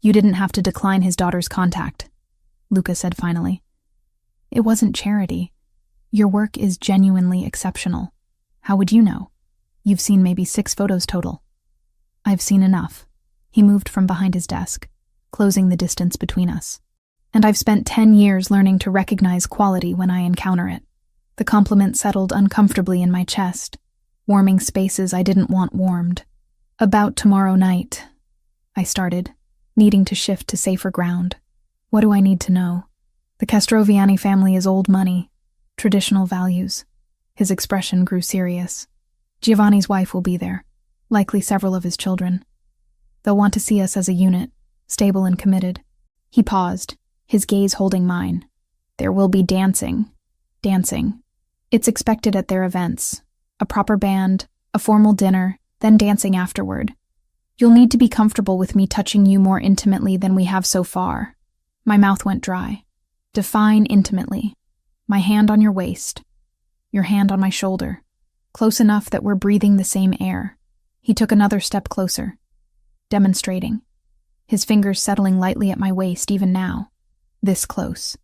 You didn't have to decline his daughter's contact, Luca said finally. It wasn't charity. Your work is genuinely exceptional. How would you know? You've seen maybe 6 photos total. I've seen enough. He moved from behind his desk, closing the distance between us. And I've spent 10 years learning to recognize quality when I encounter it. The compliment settled uncomfortably in my chest, warming spaces I didn't want warmed. About tomorrow night, I started, needing to shift to safer ground. What do I need to know? The Castroviani family is old money, traditional values. His expression grew serious. Giovanni's wife will be there, likely several of his children. They'll want to see us as a unit, stable and committed. He paused, his gaze holding mine. There will be dancing. Dancing. It's expected at their events. A proper band, a formal dinner, then dancing afterward. You'll need to be comfortable with me touching you more intimately than we have so far. My mouth went dry. Define intimately. My hand on your waist. Your hand on my shoulder. Close enough that we're breathing the same air. He took another step closer, demonstrating. His fingers settling lightly at my waist even now. This close.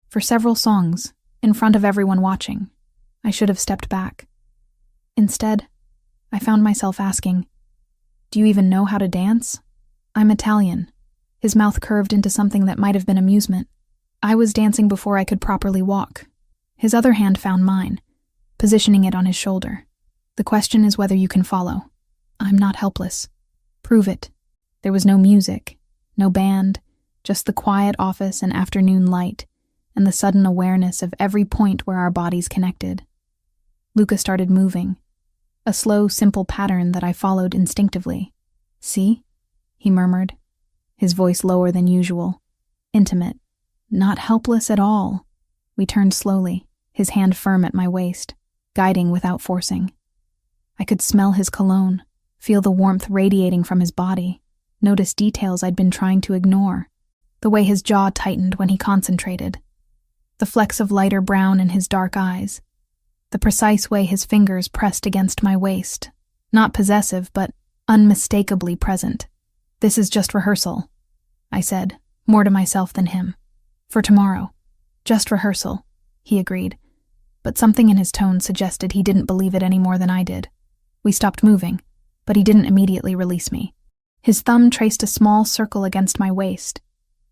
For several songs, in front of everyone watching. I should have stepped back. Instead, I found myself asking, "Do you even know how to dance?" "I'm Italian." His mouth curved into something that might have been amusement. I was dancing before I could properly walk. His other hand found mine, positioning it on his shoulder. "The question is whether you can follow. I'm not helpless." "Prove it." There was no music, no band, just the quiet office and afternoon light, and the sudden awareness of every point where our bodies connected. Luca started moving, a slow, simple pattern that I followed instinctively. "See?" he murmured, his voice lower than usual, intimate. Not helpless at all. We turned slowly, his hand firm at my waist, guiding without forcing. I could smell his cologne, feel the warmth radiating from his body, notice details I'd been trying to ignore, the way his jaw tightened when he concentrated, the flecks of lighter brown in his dark eyes, the precise way his fingers pressed against my waist, not possessive but unmistakably present. "This is just rehearsal," I said, more to myself than him. "For tomorrow. Just rehearsal," he agreed, but something in his tone suggested he didn't believe it any more than I did. We stopped moving, but he didn't immediately release me. His thumb traced a small circle against my waist.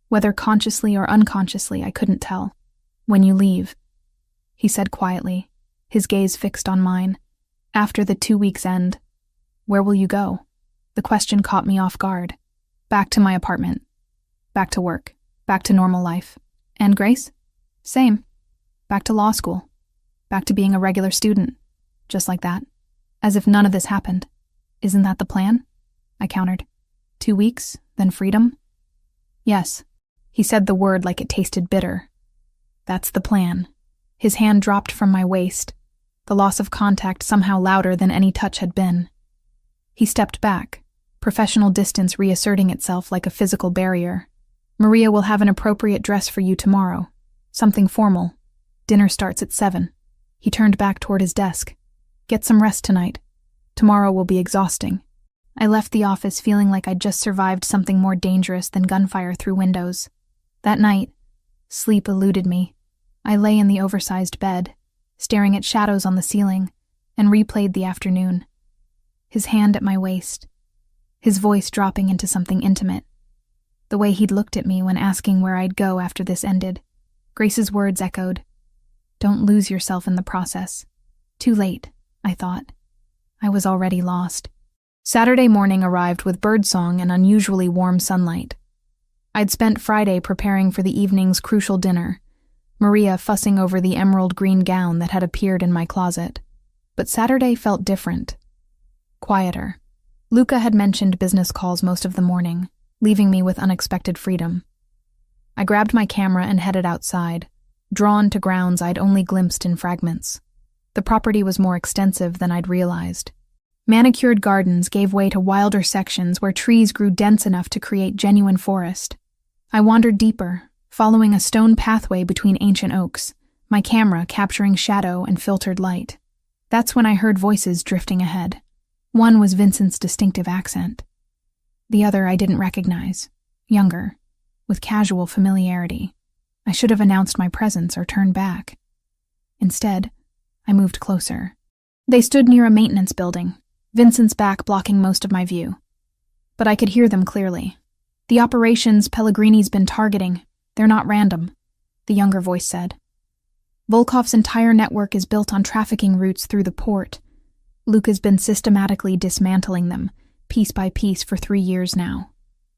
Whether consciously or unconsciously, I couldn't tell. "When you leave," he said quietly, his gaze fixed on mine. "After the 2 weeks end." "Where will you go?" The question caught me off guard. "Back to my apartment. Back to work. Back to normal life." "And Grace?" "Same. Back to law school. Back to being a regular student." Just like that. As if none of this happened. "Isn't that the plan?" I countered. 2 weeks, then freedom?" "Yes." He said the word like it tasted bitter. "That's the plan." His hand dropped from my waist, the loss of contact somehow louder than any touch had been. He stepped back, professional distance reasserting itself like a physical barrier. "Maria will have an appropriate dress for you tomorrow. Something formal. Dinner starts at 7. He turned back toward his desk. "Get some rest tonight. Tomorrow will be exhausting." I left the office feeling like I'd just survived something more dangerous than gunfire through windows. That night, sleep eluded me. I lay in the oversized bed, staring at shadows on the ceiling, and replayed the afternoon. His hand at my waist, his voice dropping into something intimate. The way he'd looked at me when asking where I'd go after this ended. Grace's words echoed. "Don't lose yourself in the process." Too late, I thought. I was already lost. Saturday morning arrived with birdsong and unusually warm sunlight. I'd spent Friday preparing for the evening's crucial dinner, Maria fussing over the emerald green gown that had appeared in my closet. But Saturday felt different. Quieter. Luca had mentioned business calls most of the morning, leaving me with unexpected freedom. I grabbed my camera and headed outside, drawn to grounds I'd only glimpsed in fragments. The property was more extensive than I'd realized. Manicured gardens gave way to wilder sections where trees grew dense enough to create genuine forest. I wandered deeper, following a stone pathway between ancient oaks, my camera capturing shadow and filtered light. That's when I heard voices drifting ahead. One was Vincent's distinctive accent. The other I didn't recognize, younger, with casual familiarity. I should have announced my presence or turned back. Instead, I moved closer. They stood near a maintenance building, Vincent's back blocking most of my view. But I could hear them clearly. "The operations Pellegrini's been targeting, they're not random," the younger voice said. "Volkov's entire network is built on trafficking routes through the port. Luke has been systematically dismantling them, piece by piece, for 3 years now.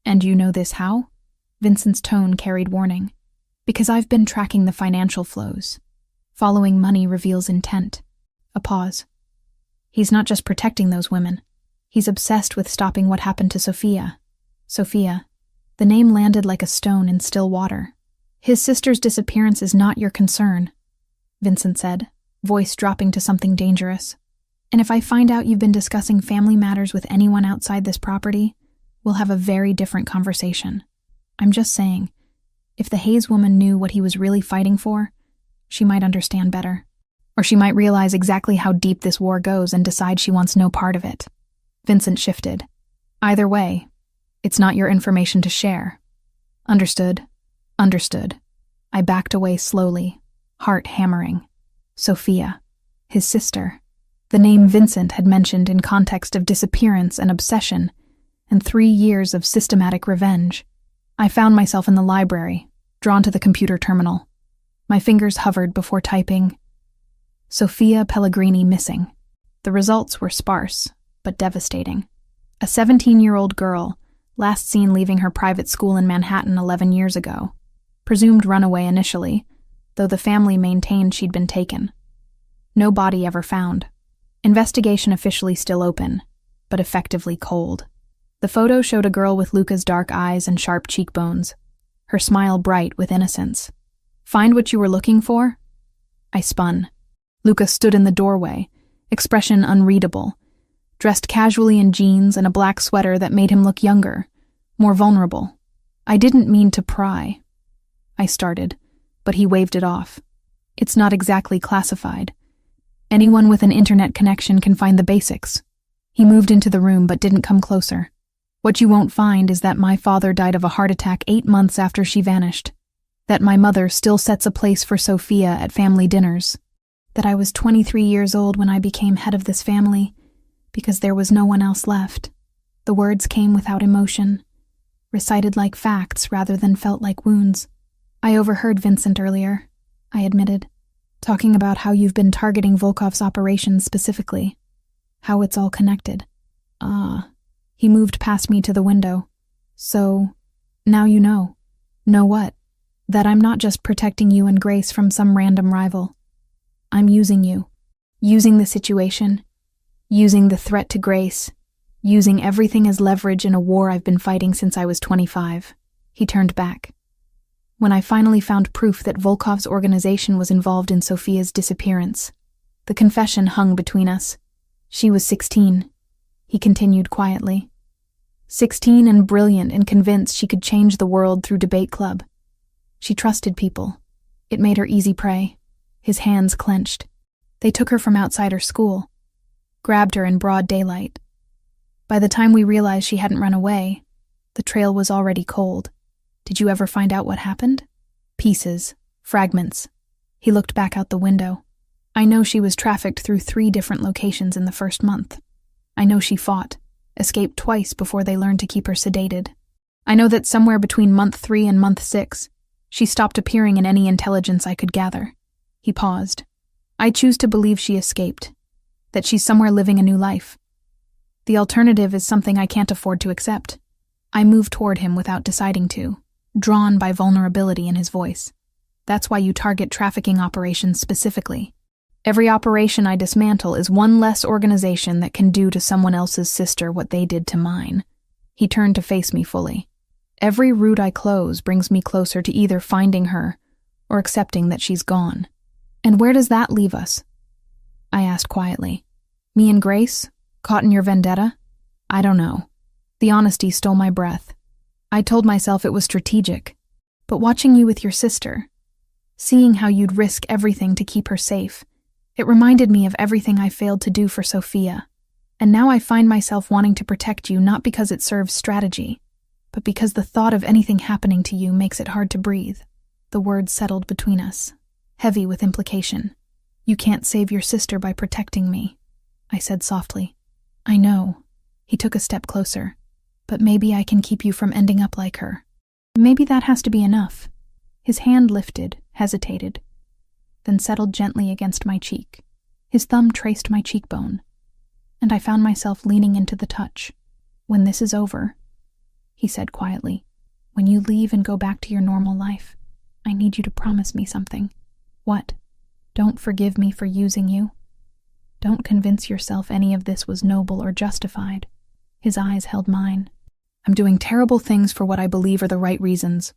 And you know this how?" Vincent's tone carried warning. "Because I've been tracking the financial flows. Following money reveals intent." A pause. "He's not just protecting those women. He's obsessed with stopping what happened to Sophia." Sophia. The name landed like a stone in still water. "His sister's disappearance is not your concern," Vincent said, voice dropping to something dangerous. "And if I find out you've been discussing family matters with anyone outside this property, we'll have a very different conversation. I'm just saying, if the Hayes woman knew what he was really fighting for, she might understand better. Or she might realize exactly how deep this war goes and decide she wants no part of it." Vincent shifted. "Either way, it's not your information to share." "Understood. Understood." I backed away slowly, heart hammering. Sophia, his sister. the name Vincent had mentioned in context of disappearance and obsession, and 3 years of systematic revenge. I found myself in the library, drawn to the computer terminal. My fingers hovered before typing, Sofia Pellegrini missing. The results were sparse, but devastating. A 17-year-old girl, last seen leaving her private school in Manhattan 11 years ago. Presumed runaway initially, though the family maintained she'd been taken. No body ever found. Investigation officially still open, but effectively cold. The photo showed a girl with Luca's dark eyes and sharp cheekbones, her smile bright with innocence. Find what you were looking for? I spun. Luca stood in the doorway, expression unreadable, dressed casually in jeans and a black sweater that made him look younger, more vulnerable. I didn't mean to pry. I started, but he waved it off. It's not exactly classified. Anyone with an internet connection can find the basics. He moved into the room but didn't come closer. What you won't find is that my father died of a heart attack 8 months after she vanished, that my mother still sets a place for Sofia at family dinners, that I was 23 years old when I became head of this family, because there was no one else left. The words came without emotion, recited like facts rather than felt like wounds. I overheard Vincent earlier, I admitted, talking about how you've been targeting Volkov's operations specifically, how it's all connected. He moved past me to the window. So, now you know. Know what? That I'm not just protecting you and Grace from some random rival. I'm using you. Using the situation. Using the threat to Grace. Using everything as leverage in a war I've been fighting since I was 25. He turned back. When I finally found proof that Volkov's organization was involved in Sofia's disappearance. The confession hung between us. She was 16. He continued quietly. 16 and brilliant and convinced she could change the world through debate club. She trusted people. It made her easy prey. His hands clenched. They took her from outside her school. Grabbed her in broad daylight. By the time we realized she hadn't run away, the trail was already cold. Did you ever find out what happened? Pieces. Fragments. He looked back out the window. I know she was trafficked through 3 different locations in the first month. I know she fought, escaped twice before they learned to keep her sedated. I know that somewhere between month 3 and month 6, she stopped appearing in any intelligence I could gather. He paused. I choose to believe she escaped, that she's somewhere living a new life. The alternative is something I can't afford to accept. I moved toward him without deciding to, drawn by vulnerability in his voice. That's why you target trafficking operations specifically. Every operation I dismantle is one less organization that can do to someone else's sister what they did to mine. He turned to face me fully. Every route I close brings me closer to either finding her or accepting that she's gone. And where does that leave us? I asked quietly. Me and Grace? Caught in your vendetta? I don't know. The honesty stole my breath. I told myself it was strategic. But watching you with your sister, seeing how you'd risk everything to keep her safe, it reminded me of everything I failed to do for Sofia. And now I find myself wanting to protect you not because it serves strategy, but because the thought of anything happening to you makes it hard to breathe. The words settled between us, heavy with implication. You can't save your sister by protecting me, I said softly. I know. He took a step closer. But maybe I can keep you from ending up like her. Maybe that has to be enough. His hand lifted, hesitated, then settled gently against my cheek. His thumb traced my cheekbone, and I found myself leaning into the touch. When this is over, he said quietly, when you leave and go back to your normal life, I need you to promise me something. What? Don't forgive me for using you. Don't convince yourself any of this was noble or justified. His eyes held mine. I'm doing terrible things for what I believe are the right reasons,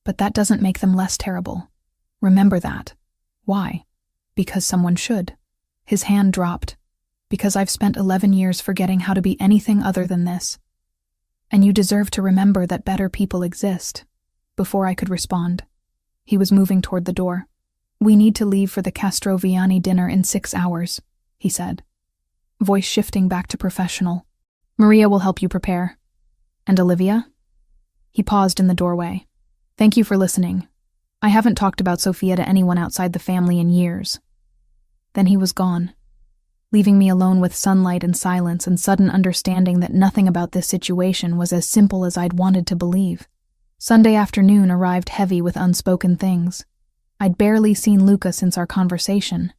but that doesn't make them less terrible. Remember that. Why? Because someone should. His hand dropped. Because I've spent 11 years forgetting how to be anything other than this. And you deserve to remember that better people exist. Before I could respond, he was moving toward the door. We need to leave for the Castroviani dinner in 6 hours, he said, voice shifting back to professional. Maria will help you prepare. And Olivia? He paused in the doorway. Thank you for listening. I haven't talked about Sofia to anyone outside the family in years. Then he was gone. leaving me alone with sunlight and silence and sudden understanding that nothing about this situation was as simple as I'd wanted to believe. Sunday afternoon arrived heavy with unspoken things. I'd barely seen Luca since our conversation,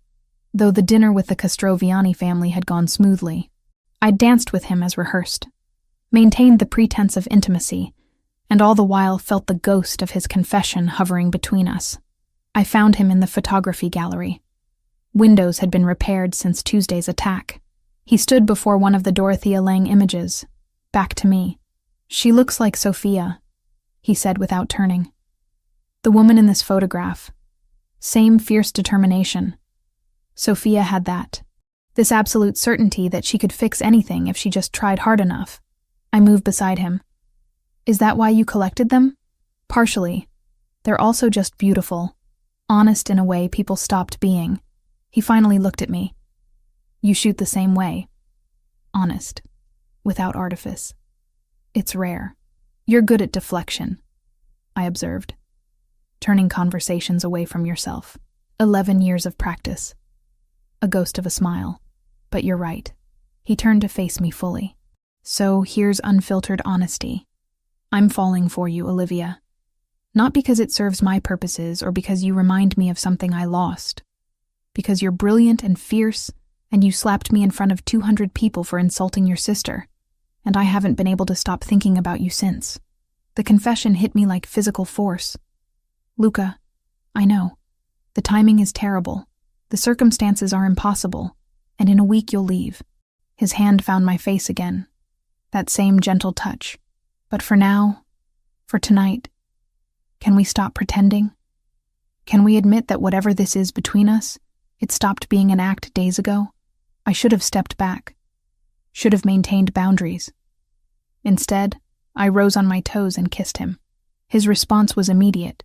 though the dinner with the Castroviani family had gone smoothly. I'd danced with him as rehearsed, maintained the pretense of intimacy, and all the while felt the ghost of his confession hovering between us. I found him in the photography gallery. Windows had been repaired since Tuesday's attack. He stood before one of the Dorothea Lange images, back to me. "She looks like Sophia," he said without turning. "The woman in this photograph. Same fierce determination. Sophia had that. This absolute certainty that she could fix anything if she just tried hard enough." I moved beside him. "Is that why you collected them?" "Partially. They're also just beautiful. Honest in a way people stopped being." He finally looked at me. "You shoot the same way. Honest. Without artifice. It's rare. You're good at deflection," I observed. "Turning conversations away from yourself. 11 years of practice." A ghost of a smile. "But you're right." He turned to face me fully. "So here's unfiltered honesty. I'm falling for you, Olivia. Not because it serves my purposes or because you remind me of something I lost. Because you're brilliant and fierce, and you slapped me in front of 200 people for insulting your sister, and I haven't been able to stop thinking about you since. The confession hit me like physical force. Luca, I know. The timing is terrible. The circumstances are impossible, and in a week you'll leave." His hand found my face again. That same gentle touch. "But for now, for tonight, can we stop pretending? Can we admit that whatever this is between us, it stopped being an act days ago? I should have stepped back. Should have maintained boundaries. Instead, I rose on my toes and kissed him. His response was immediate,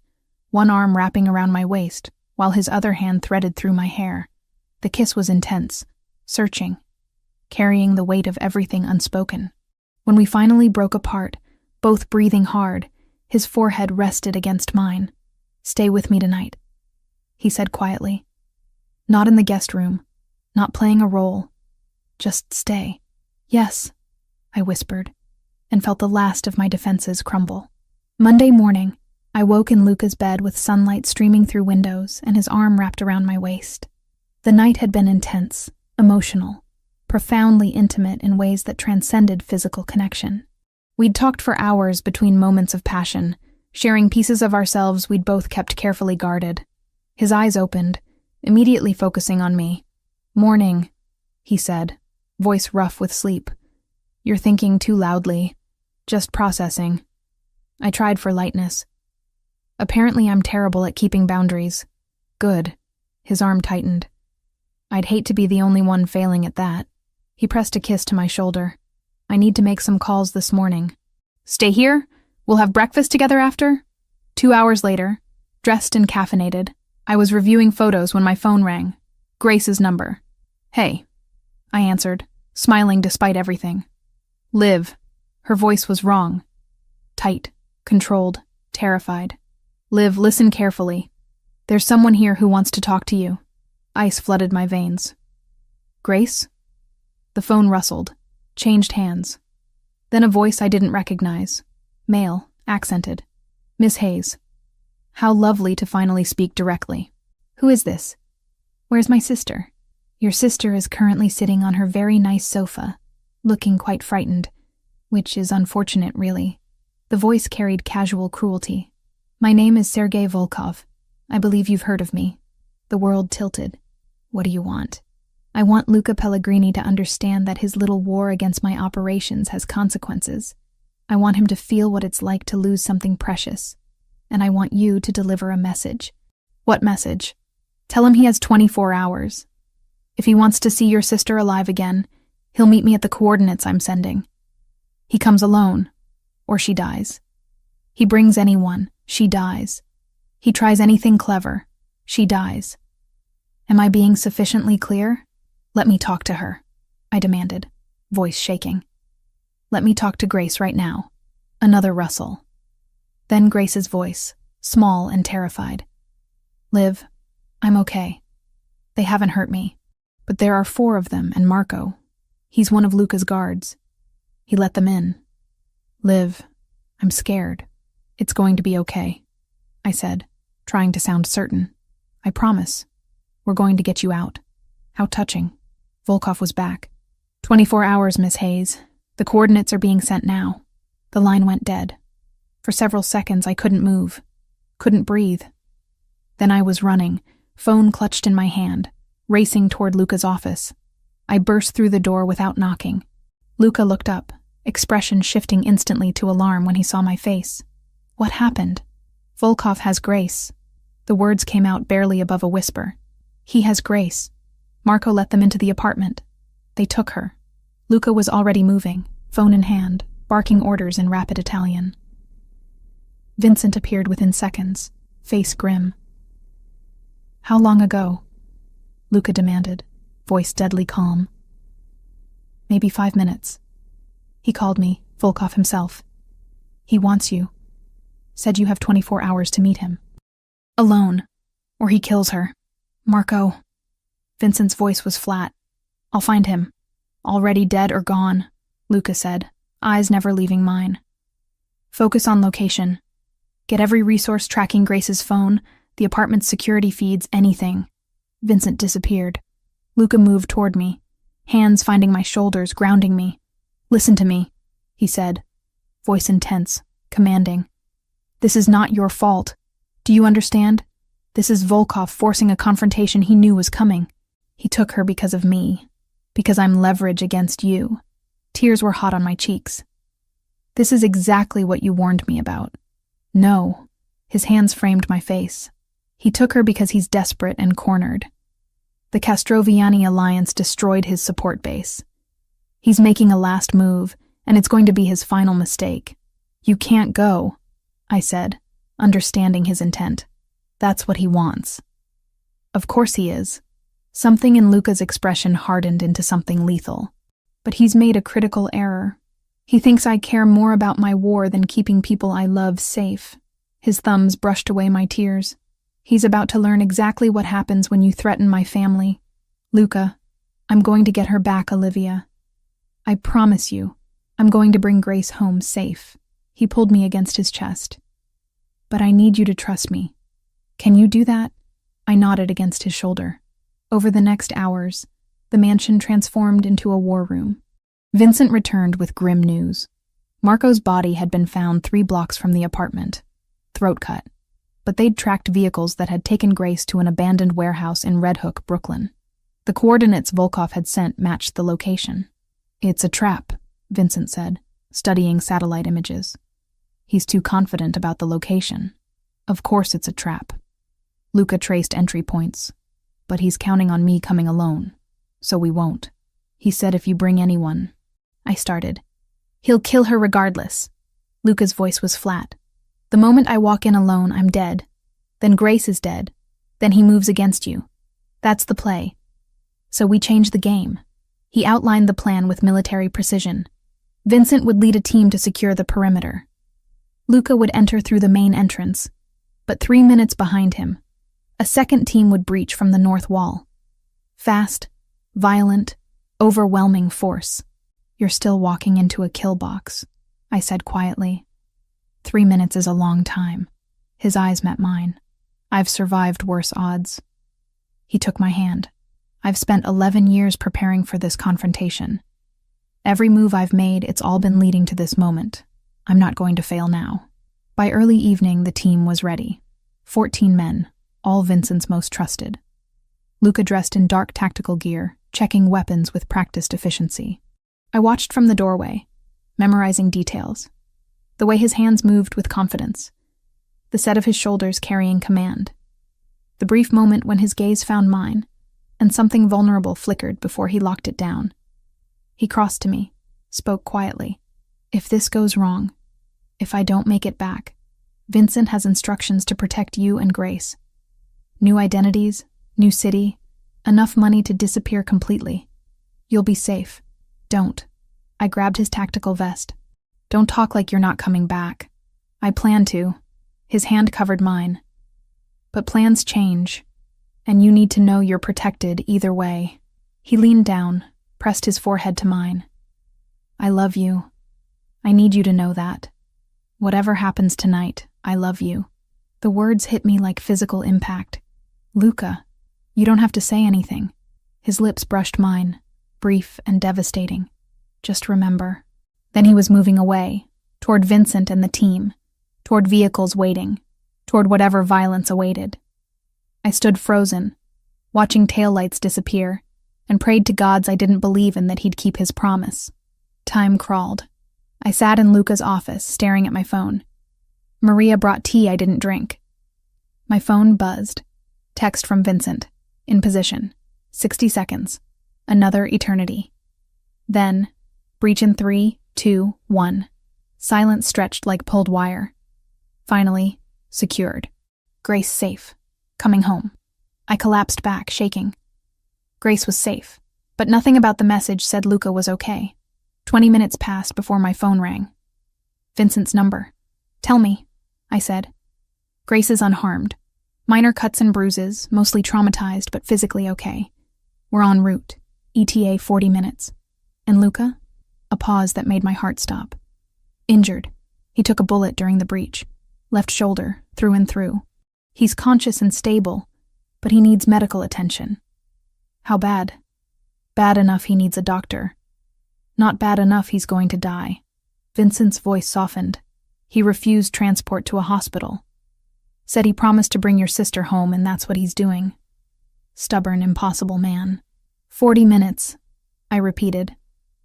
one arm wrapping around my waist, while his other hand threaded through my hair. The kiss was intense, searching, carrying the weight of everything unspoken. When we finally broke apart, both breathing hard, his forehead rested against mine. "Stay with me tonight," he said quietly. "Not in the guest room, not playing a role. Just stay." "Yes," I whispered, and felt the last of my defenses crumble. Monday morning, I woke in Luca's bed with sunlight streaming through windows and his arm wrapped around my waist. The night had been intense, emotional, profoundly intimate in ways that transcended physical connection. We'd talked for hours between moments of passion, sharing pieces of ourselves we'd both kept carefully guarded. His eyes opened, immediately focusing on me. "Morning," he said, voice rough with sleep. "You're thinking too loudly. Just processing." I tried for lightness. "Apparently I'm terrible at keeping boundaries." "Good." His arm tightened. "I'd hate to be the only one failing at that." He pressed a kiss to my shoulder. "I need to make some calls this morning." "Stay here? We'll have breakfast together after?" 2 hours later, dressed and caffeinated, I was reviewing photos when my phone rang. Grace's number. "Hey," I answered, smiling despite everything. "Liv." Her voice was wrong. Tight, controlled, terrified. "Liv, listen carefully. There's someone here who wants to talk to you." Ice flooded my veins. "Grace?" The phone rustled, changed hands. Then a voice I didn't recognize. Male, accented. "Miss Hayes." How lovely to finally speak directly. "Who is this?" "Where's my sister?" "Your sister is currently sitting on her very nice sofa, looking quite frightened, which is unfortunate, really." The voice carried casual cruelty. "My name is Sergei Volkov. I believe you've heard of me." The world tilted. "What do you want?" "I want Luca Pellegrini to understand that his little war against my operations has consequences. I want him to feel what it's like to lose something precious. And I want you to deliver a message." "What message?" "Tell him he has 24 hours. If he wants to see your sister alive again, he'll meet me at the coordinates I'm sending. He comes alone, or she dies. He brings anyone, she dies. He tries anything clever, she dies. Am I being sufficiently clear? Let me talk to her," I demanded, voice shaking. "Let me talk to Grace right now." Another rustle. Then Grace's voice, small and terrified. "Liv, I'm okay. They haven't hurt me. But there are 4 of them, and Marco. He's one of Luca's guards. He let them in. Liv, I'm scared. It's going to be okay, I said, trying to sound certain. I promise. We're going to get you out. How touching. Volkov was back. 24 hours, Miss Hayes. The coordinates are being sent now. The line went dead. For several seconds, I couldn't move. Couldn't breathe. Then I was running, phone clutched in my hand, racing toward Luca's office. I burst through the door without knocking. Luca looked up, expression shifting instantly to alarm when he saw my face. What happened? Volkov has Grace. The words came out barely above a whisper. He has Grace. Marco let them into the apartment. They took her. Luca was already moving, phone in hand, barking orders in rapid Italian. Vincent appeared within seconds, face grim. How long ago? Luca demanded, voice deadly calm. Maybe 5 minutes. He called me, Volkov himself. He wants you. Said you have 24 hours to meet him. Alone, or he kills her. Marco. Vincent's voice was flat. I'll find him. Already dead or gone, Luca said, eyes never leaving mine. Focus on location. Get every resource tracking Grace's phone, the apartment's security feeds, anything. Vincent disappeared. Luca moved toward me, hands finding my shoulders, grounding me. Listen to me, he said, voice intense, commanding. This is not your fault. Do you understand? This is Volkov forcing a confrontation he knew was coming. He took her because of me, because I'm leverage against you. Tears were hot on my cheeks. This is exactly what you warned me about. No. His hands framed my face. He took her because he's desperate and cornered. The Castroviani alliance destroyed his support base. He's making a last move, and it's going to be his final mistake. You can't go, I said, understanding his intent. That's what he wants. Of course he is. Something in Luca's expression hardened into something lethal. But he's made a critical error. He thinks I care more about my war than keeping people I love safe. His thumbs brushed away my tears. He's about to learn exactly what happens when you threaten my family. Luca, I'm going to get her back, Olivia. I promise you, I'm going to bring Grace home safe. He pulled me against his chest. But I need you to trust me. Can you do that? I nodded against his shoulder. Over the next hours, the mansion transformed into a war room. Vincent returned with grim news. Marco's body had been found 3 blocks from the apartment. Throat cut. But they'd tracked vehicles that had taken Grace to an abandoned warehouse in Red Hook, Brooklyn. The coordinates Volkov had sent matched the location. It's a trap, Vincent said, studying satellite images. He's too confident about the location. Of course it's a trap. Luca traced entry points. But he's counting on me coming alone. So we won't. He said if you bring anyone. I started. He'll kill her regardless. Luca's voice was flat. The moment I walk in alone, I'm dead. Then Grace is dead. Then he moves against you. That's the play. So we change the game. He outlined the plan with military precision. Vincent would lead a team to secure the perimeter. Luca would enter through the main entrance, but 3 minutes behind him, a second team would breach from the north wall. Fast, violent, overwhelming force. You're still walking into a kill box, I said quietly. 3 minutes is a long time. His eyes met mine. I've survived worse odds. He took my hand. I've spent 11 years preparing for this confrontation. Every move I've made, it's all been leading to this moment. I'm not going to fail now. By early evening, the team was ready. 14 men, all Vincent's most trusted. Luca dressed in dark tactical gear, checking weapons with practiced efficiency. I watched from the doorway, memorizing details. The way his hands moved with confidence. The set of his shoulders carrying command. The brief moment when his gaze found mine, and something vulnerable flickered before he locked it down. He crossed to me, spoke quietly. If this goes wrong, if I don't make it back, Vincent has instructions to protect you and Grace. New identities, new city, enough money to disappear completely. You'll be safe. Don't. I grabbed his tactical vest. Don't talk like you're not coming back. I plan to. His hand covered mine. But plans change, and you need to know you're protected either way. He leaned down, pressed his forehead to mine. I love you. I need you to know that. Whatever happens tonight, I love you. The words hit me like physical impact. Luca, you don't have to say anything. His lips brushed mine, brief and devastating. Just remember. Then he was moving away, toward Vincent and the team, toward vehicles waiting, toward whatever violence awaited. I stood frozen, watching taillights disappear, and prayed to gods I didn't believe in that he'd keep his promise. Time crawled. I sat in Luca's office, staring at my phone. Maria brought tea I didn't drink. My phone buzzed. Text from Vincent. In position. 60 seconds. Another eternity. Then, breach in 3, 2, 1. Silence stretched like pulled wire. Finally, secured. Grace safe. Coming home. I collapsed back, shaking. Grace was safe, but nothing about the message said Luca was okay. 20 minutes passed before my phone rang. Vincent's number. Tell me, I said. Grace is unharmed. Minor cuts and bruises, mostly traumatized but physically okay. We're en route. ETA 40 minutes. And Luca? A pause that made my heart stop. Injured. He took a bullet during the breach. Left shoulder, through and through. He's conscious and stable, but he needs medical attention. How bad? Bad enough he needs a doctor. Not bad enough he's going to die. Vincent's voice softened. He refused transport to a hospital. Said he promised to bring your sister home, and that's what he's doing. Stubborn, impossible man. 40 minutes, I repeated.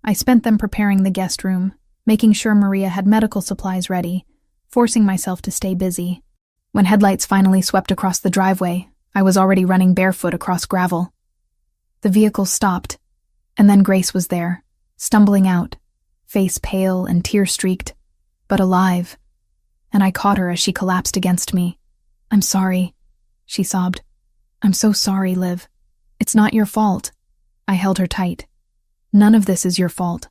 I spent them preparing the guest room, making sure Maria had medical supplies ready, forcing myself to stay busy. When headlights finally swept across the driveway, I was already running barefoot across gravel. The vehicle stopped, and then Grace was there, stumbling out, face pale and tear-streaked, but alive. And I caught her as she collapsed against me. I'm sorry, she sobbed. I'm so sorry, Liv. It's not your fault. I held her tight. None of this is your fault.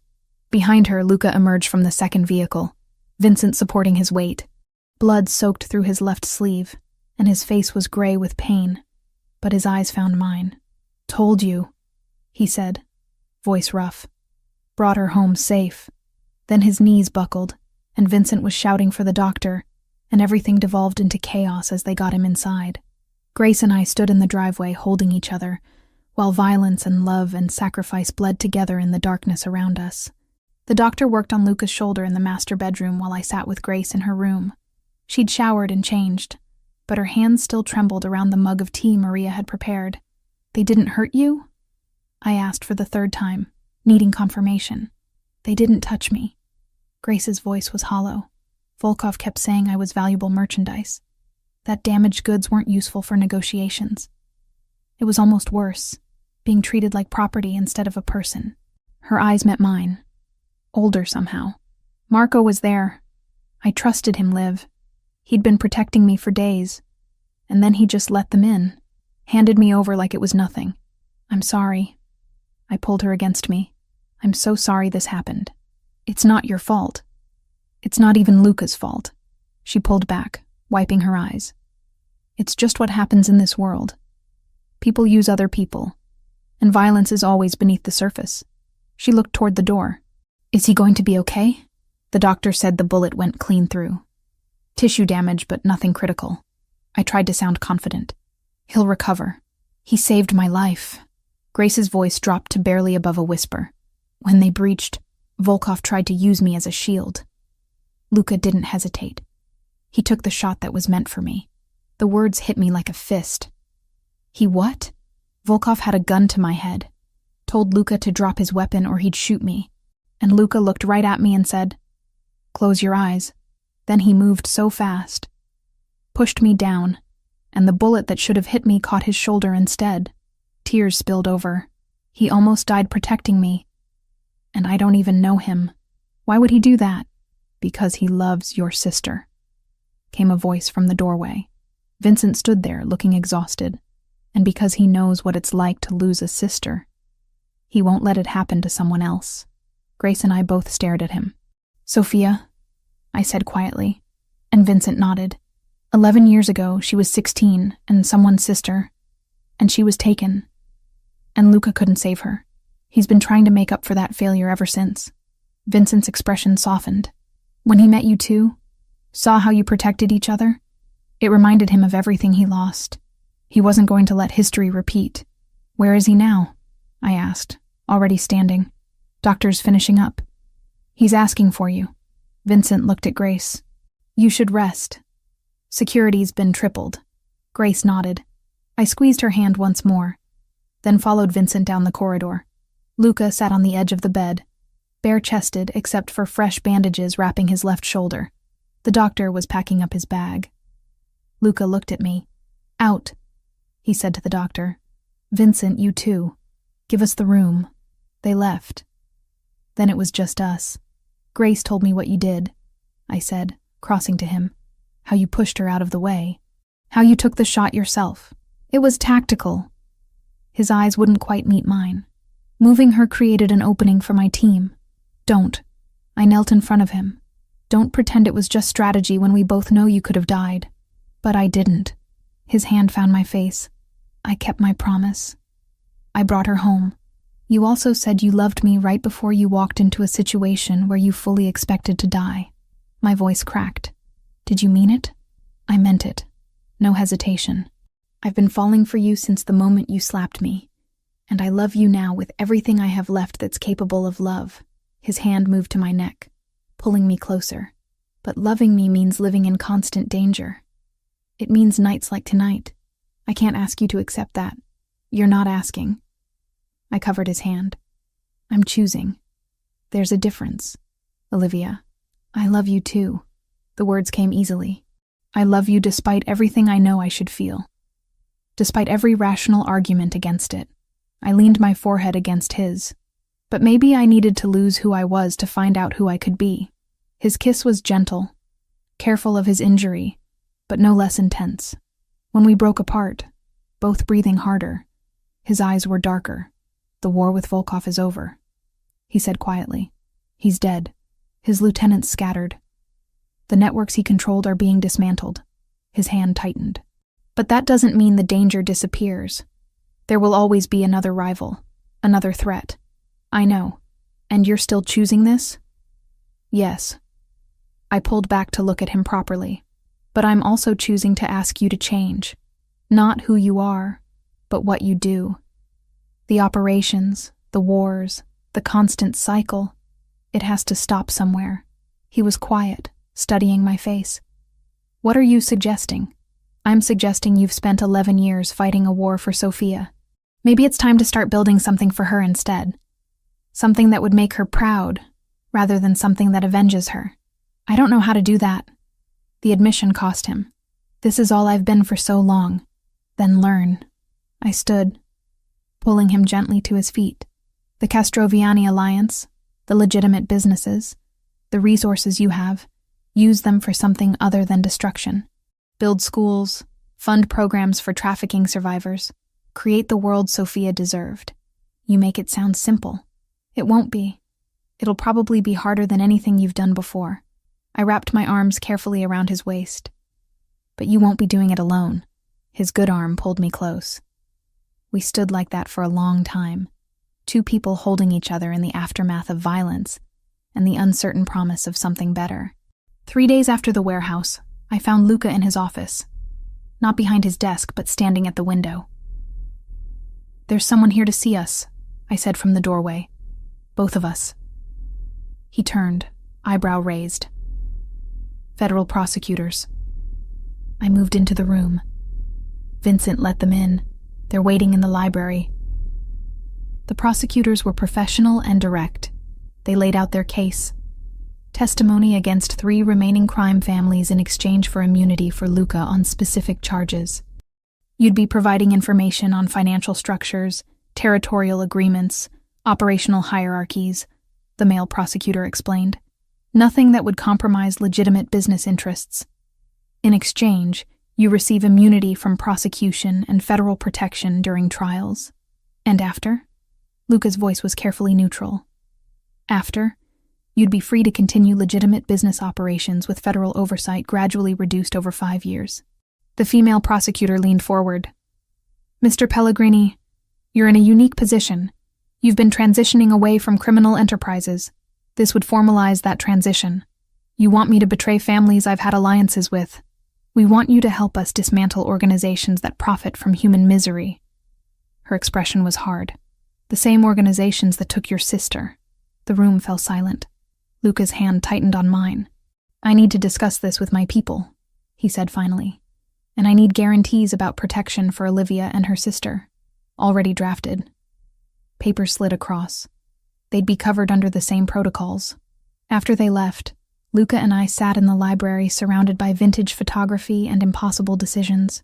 Behind her, Luca emerged from the second vehicle, Vincent supporting his weight. Blood soaked through his left sleeve, and his face was gray with pain, but his eyes found mine. Told you, he said, voice rough. Brought her home safe. Then his knees buckled, and Vincent was shouting for the doctor, and everything devolved into chaos as they got him inside. Grace and I stood in the driveway holding each other, while violence and love and sacrifice bled together in the darkness around us. The doctor worked on Luca's shoulder in the master bedroom while I sat with Grace in her room. She'd showered and changed, but her hands still trembled around the mug of tea Maria had prepared. They didn't hurt you? I asked for the third time, needing confirmation. They didn't touch me. Grace's voice was hollow. Volkov kept saying I was valuable merchandise, that damaged goods weren't useful for negotiations. It was almost worse, being treated like property instead of a person. Her eyes met mine. Older somehow. Marco was there. I trusted him, Liv. He'd been protecting me for days, and then he just let them in, handed me over like it was nothing. I'm sorry. I pulled her against me. I'm so sorry this happened. It's not your fault. It's not even Luca's fault. She pulled back, wiping her eyes. It's just what happens in this world. People use other people, and violence is always beneath the surface. She looked toward the door. Is he going to be okay? The doctor said the bullet went clean through. Tissue damage, but nothing critical. I tried to sound confident. He'll recover. He saved my life. Grace's voice dropped to barely above a whisper. When they breached, Volkov tried to use me as a shield. Luca didn't hesitate. He took the shot that was meant for me. The words hit me like a fist. He what? Volkov had a gun to my head. Told Luca to drop his weapon or he'd shoot me. And Luca looked right at me and said, "Close your eyes." Then he moved so fast. Pushed me down, and the bullet that should have hit me caught his shoulder instead. Tears spilled over. He almost died protecting me. And I don't even know him. Why would he do that? Because he loves your sister, came a voice from the doorway. Vincent stood there, looking exhausted. And because he knows what it's like to lose a sister, he won't let it happen to someone else. Grace and I both stared at him. Sophia, I said quietly, and Vincent nodded. 11 years ago, she was 16 and someone's sister, and she was taken. And Luca couldn't save her. He's been trying to make up for that failure ever since. Vincent's expression softened. When he met you too, saw how you protected each other, it reminded him of everything he lost. He wasn't going to let history repeat. Where is he now? I asked, already standing. Doctor's finishing up. He's asking for you. Vincent looked at Grace. You should rest. Security's been tripled. Grace nodded. I squeezed her hand once more, then followed Vincent down the corridor. Luca sat on the edge of the bed, bare-chested except for fresh bandages wrapping his left shoulder. The doctor was packing up his bag. Luca looked at me. Out, he said to the doctor. Vincent, you too. Give us the room. They left. Then it was just us. Grace told me what you did, I said, crossing to him. How you pushed her out of the way. How you took the shot yourself. It was tactical. His eyes wouldn't quite meet mine. Moving her created an opening for my team. Don't. I knelt in front of him. Don't pretend it was just strategy when we both know you could have died. But I didn't. His hand found my face. I kept my promise. I brought her home. You also said you loved me right before you walked into a situation where you fully expected to die. My voice cracked. Did you mean it? I meant it. No hesitation. I've been falling for you since the moment you slapped me, and I love you now with everything I have left that's capable of love. His hand moved to my neck, pulling me closer. But loving me means living in constant danger. It means nights like tonight. I can't ask you to accept that. You're not asking. I covered his hand. I'm choosing. There's a difference. Olivia, I love you too. The words came easily. I love you despite everything I know I should feel. Despite every rational argument against it. I leaned my forehead against his. But maybe I needed to lose who I was to find out who I could be. His kiss was gentle, careful of his injury, but no less intense. When we broke apart, both breathing harder, his eyes were darker. The war with Volkov is over, he said quietly. He's dead. His lieutenants scattered. The networks he controlled are being dismantled. His hand tightened. But that doesn't mean the danger disappears. There will always be another rival, another threat. I know. And you're still choosing this? Yes. I pulled back to look at him properly. But I'm also choosing to ask you to change. Not who you are, but what you do. The operations, the wars, the constant cycle. It has to stop somewhere. He was quiet, studying my face. What are you suggesting? I'm suggesting you've spent 11 years fighting a war for Sophia. Maybe it's time to start building something for her instead. Something that would make her proud, rather than something that avenges her. I don't know how to do that. The admission cost him. This is all I've been for so long. Then learn. I stood, pulling him gently to his feet. The Castroviani Alliance, the legitimate businesses, the resources you have, use them for something other than destruction. Build schools, fund programs for trafficking survivors, create the world Sophia deserved. You make it sound simple. It won't be. It'll probably be harder than anything you've done before. I wrapped my arms carefully around his waist. But you won't be doing it alone. His good arm pulled me close. We stood like that for a long time, two people holding each other in the aftermath of violence and the uncertain promise of something better. 3 days after the warehouse, I found Luca in his office, not behind his desk, but standing at the window. There's someone here to see us, I said from the doorway. Both of us. He turned, eyebrow raised. Federal prosecutors. I moved into the room. Vincent let them in. They're waiting in the library. The prosecutors were professional and direct. They laid out their case. Testimony against 3 remaining crime families in exchange for immunity for Luca on specific charges. You'd be providing information on financial structures, territorial agreements, operational hierarchies, the male prosecutor explained. Nothing that would compromise legitimate business interests. In exchange, you receive immunity from prosecution and federal protection during trials. And after? Luca's voice was carefully neutral. After, you'd be free to continue legitimate business operations with federal oversight gradually reduced over 5 years. The female prosecutor leaned forward. Mr. Pellegrini, You're in a unique position. You've been transitioning away from criminal enterprises. This would formalize that transition. You want me to betray families I've had alliances with. We want you to help us dismantle organizations that profit from human misery. Her expression was hard. The same organizations that took your sister. The room fell silent. Luca's hand tightened on mine. I need to discuss this with my people, he said finally. And I need guarantees about protection for Olivia and her sister. Already drafted. Papers slid across. They'd be covered under the same protocols. After they left, Luca and I sat in the library surrounded by vintage photography and impossible decisions.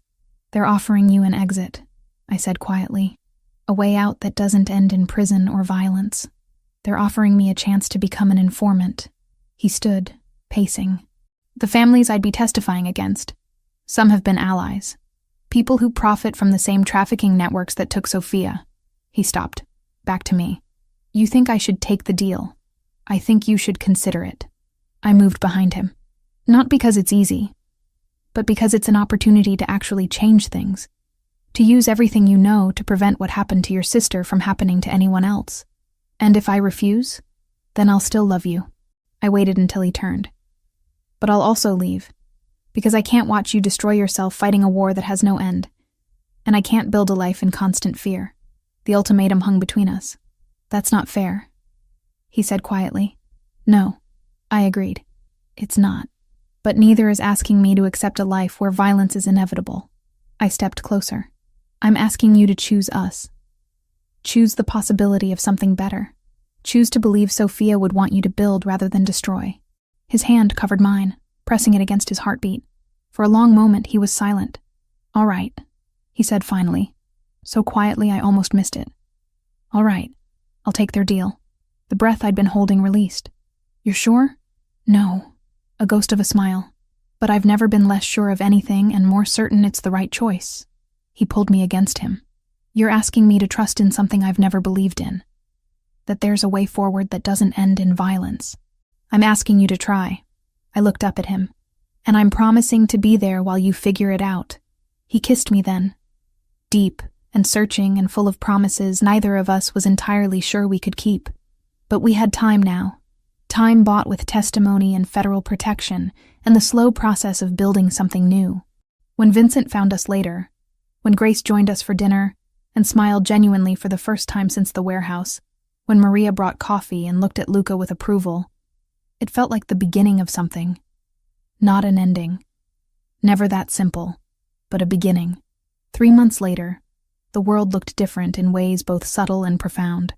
They're offering you an exit, I said quietly. A way out that doesn't end in prison or violence. They're offering me a chance to become an informant. He stood, pacing. The families I'd be testifying against. Some have been allies. People who profit from the same trafficking networks that took Sophia. He stopped. Back to me. You think I should take the deal? I think you should consider it. I moved behind him. Not because it's easy, but because it's an opportunity to actually change things. To use everything you know to prevent what happened to your sister from happening to anyone else. And if I refuse, then I'll still love you. I waited until he turned. But I'll also leave, because I can't watch you destroy yourself fighting a war that has no end. And I can't build a life in constant fear. The ultimatum hung between us. That's not fair, he said quietly. No, I agreed. It's not. But neither is asking me to accept a life where violence is inevitable. I stepped closer. I'm asking you to choose us. Choose the possibility of something better. Choose to believe Sophia would want you to build rather than destroy. His hand covered mine, pressing it against his heartbeat. For a long moment, he was silent. All right, he said finally, so quietly I almost missed it. All right, I'll take their deal. The breath I'd been holding released. You're sure? No. A ghost of a smile. But I've never been less sure of anything and more certain it's the right choice. He pulled me against him. You're asking me to trust in something I've never believed in. That there's a way forward that doesn't end in violence. I'm asking you to try. I looked up at him. And I'm promising to be there while you figure it out. He kissed me then. Deep and searching and full of promises neither of us was entirely sure we could keep. But we had time now. Time bought with testimony and federal protection and the slow process of building something new. When Vincent found us later, when Grace joined us for dinner and smiled genuinely for the first time since the warehouse, when Maria brought coffee and looked at Luca with approval, it felt like the beginning of something. Not an ending. Never that simple, but a beginning. 3 months later, the world looked different in ways both subtle and profound.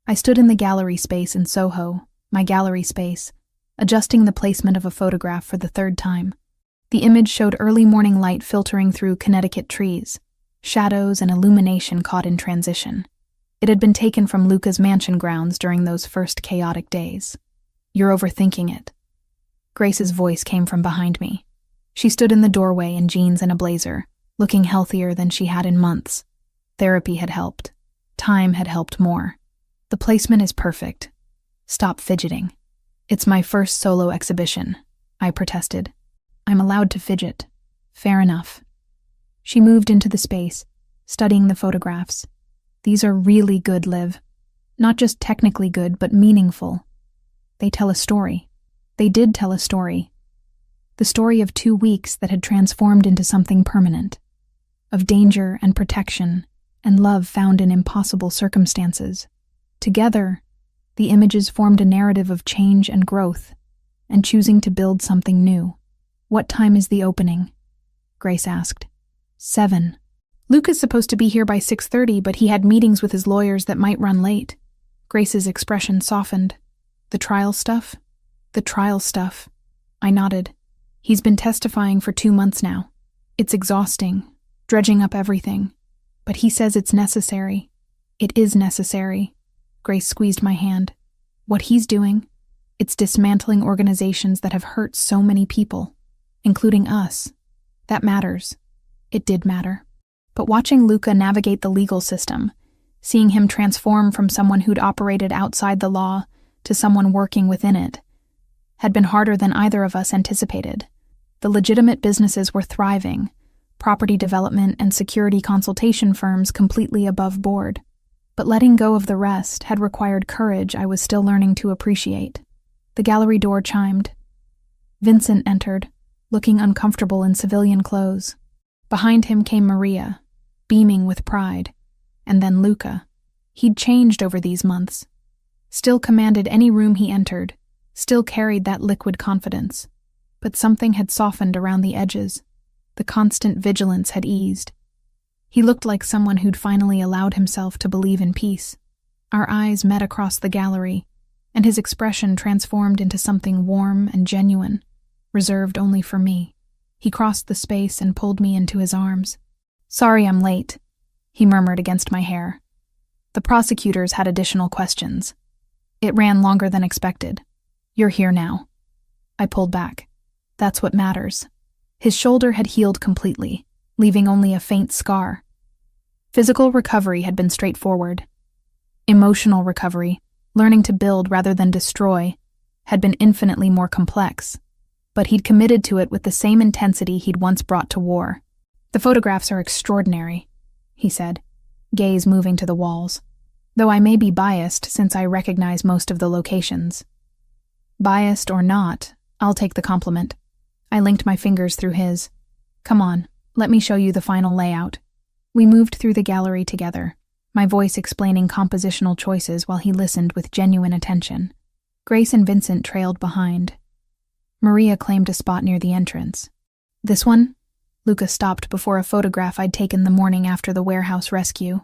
I stood in the gallery space in Soho, my gallery space, adjusting the placement of a photograph for the third time. The image showed early morning light filtering through Connecticut trees, shadows and illumination caught in transition. It had been taken from Luca's mansion grounds during those first chaotic days. You're overthinking it. Grace's voice came from behind me. She stood in the doorway in jeans and a blazer, looking healthier than she had in months. Therapy had helped. Time had helped more. The placement is perfect. Stop fidgeting. It's my first solo exhibition, I protested. I'm allowed to fidget. Fair enough. She moved into the space, studying the photographs. These are really good, Liv. Not just technically good, but meaningful. They tell a story. They did tell a story. The story of 2 weeks that had transformed into something permanent. Of danger and protection, and love found in impossible circumstances. Together, the images formed a narrative of change and growth, and choosing to build something new. What time is the opening? Grace asked. 7. Luca's supposed to be here by 6:30, but he had meetings with his lawyers that might run late. Grace's expression softened. The trial stuff? The trial stuff. I nodded. He's been testifying for 2 months now. It's exhausting, dredging up everything. But he says it's necessary. It is necessary. Grace squeezed my hand. What he's doing, it's dismantling organizations that have hurt so many people, including us. That matters. It did matter. But watching Luca navigate the legal system, seeing him transform from someone who'd operated outside the law to someone working within it, had been harder than either of us anticipated. The legitimate businesses were thriving, property development and security consultation firms completely above board. But letting go of the rest had required courage I was still learning to appreciate. The gallery door chimed. Vincent entered, looking uncomfortable in civilian clothes. Behind him came Maria, beaming with pride, and then Luca. He'd changed over these months. Still commanded any room he entered, still carried that liquid confidence. But something had softened around the edges. The constant vigilance had eased. He looked like someone who'd finally allowed himself to believe in peace. Our eyes met across the gallery, and his expression transformed into something warm and genuine, reserved only for me. He crossed the space and pulled me into his arms. "Sorry I'm late," he murmured against my hair. "The prosecutors had additional questions. It ran longer than expected. You're here now." I pulled back. That's what matters. His shoulder had healed completely, leaving only a faint scar. Physical recovery had been straightforward. Emotional recovery, learning to build rather than destroy, had been infinitely more complex. But he'd committed to it with the same intensity he'd once brought to war. "The photographs are extraordinary," he said, gaze moving to the walls. "Though I may be biased since I recognize most of the locations." Biased or not, I'll take the compliment. I linked my fingers through his. "Come on, let me show you the final layout." We moved through the gallery together, my voice explaining compositional choices while he listened with genuine attention. Grace and Vincent trailed behind. Maria claimed a spot near the entrance. "This one?" Luca stopped before a photograph I'd taken the morning after the warehouse rescue.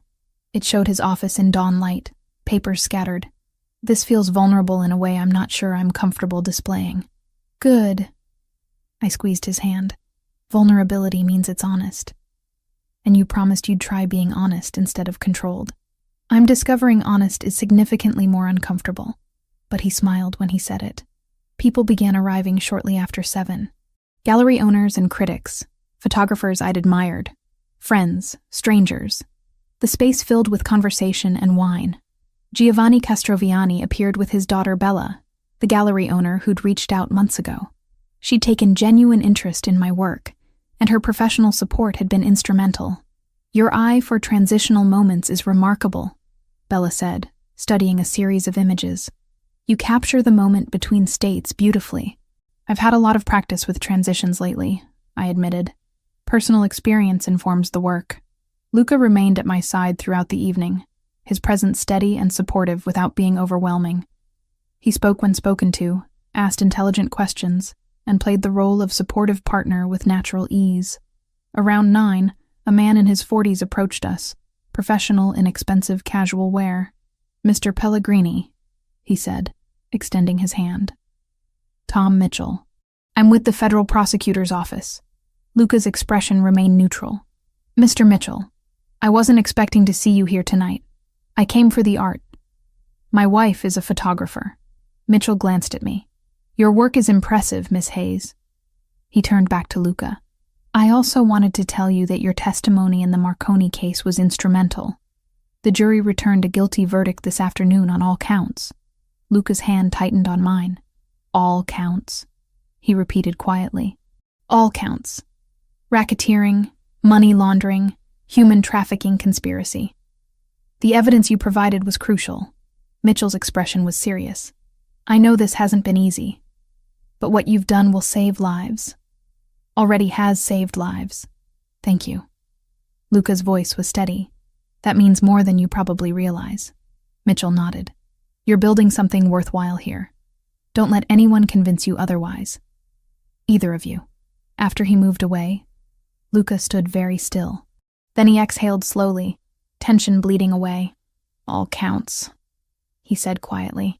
It showed his office in dawn light, papers scattered. "This feels vulnerable in a way I'm not sure I'm comfortable displaying." "Good." I squeezed his hand. "Vulnerability means it's honest. And you promised you'd try being honest instead of controlled." "I'm discovering honest is significantly more uncomfortable." But he smiled when he said it. People began arriving shortly after 7. Gallery owners and critics, photographers I'd admired, friends, strangers. The space filled with conversation and wine. Giovanni Castroviani appeared with his daughter Bella, the gallery owner who'd reached out months ago. She'd taken genuine interest in my work, and her professional support had been instrumental. "Your eye for transitional moments is remarkable," Bella said, studying a series of images. "You capture the moment between states beautifully." "I've had a lot of practice with transitions lately," I admitted. "Personal experience informs the work." Luca remained at my side throughout the evening, his presence steady and supportive without being overwhelming. He spoke when spoken to, asked intelligent questions, and played the role of supportive partner with natural ease. Around 9, a man in his 40s approached us, professional in expensive casual wear. "Mr. Pellegrini," he said, extending his hand. "Tom Mitchell. I'm with the federal prosecutor's office." Luca's expression remained neutral. "Mr. Mitchell, I wasn't expecting to see you here tonight. I came for the art. My wife is a photographer." Mitchell glanced at me. "Your work is impressive, Miss Hayes." He turned back to Luca. "I also wanted to tell you that your testimony in the Marconi case was instrumental. The jury returned a guilty verdict this afternoon on all counts." Luca's hand tightened on mine. "All counts," he repeated quietly. "All counts. Racketeering, money laundering, human trafficking conspiracy. The evidence you provided was crucial." Mitchell's expression was serious. "I know this hasn't been easy, but what you've done will save lives. Already has saved lives. Thank you." Luca's voice was steady. "That means more than you probably realize." Mitchell nodded. "You're building something worthwhile here. Don't let anyone convince you otherwise. Either of you." After he moved away, Luca stood very still. Then he exhaled slowly, tension bleeding away. "All counts," he said quietly.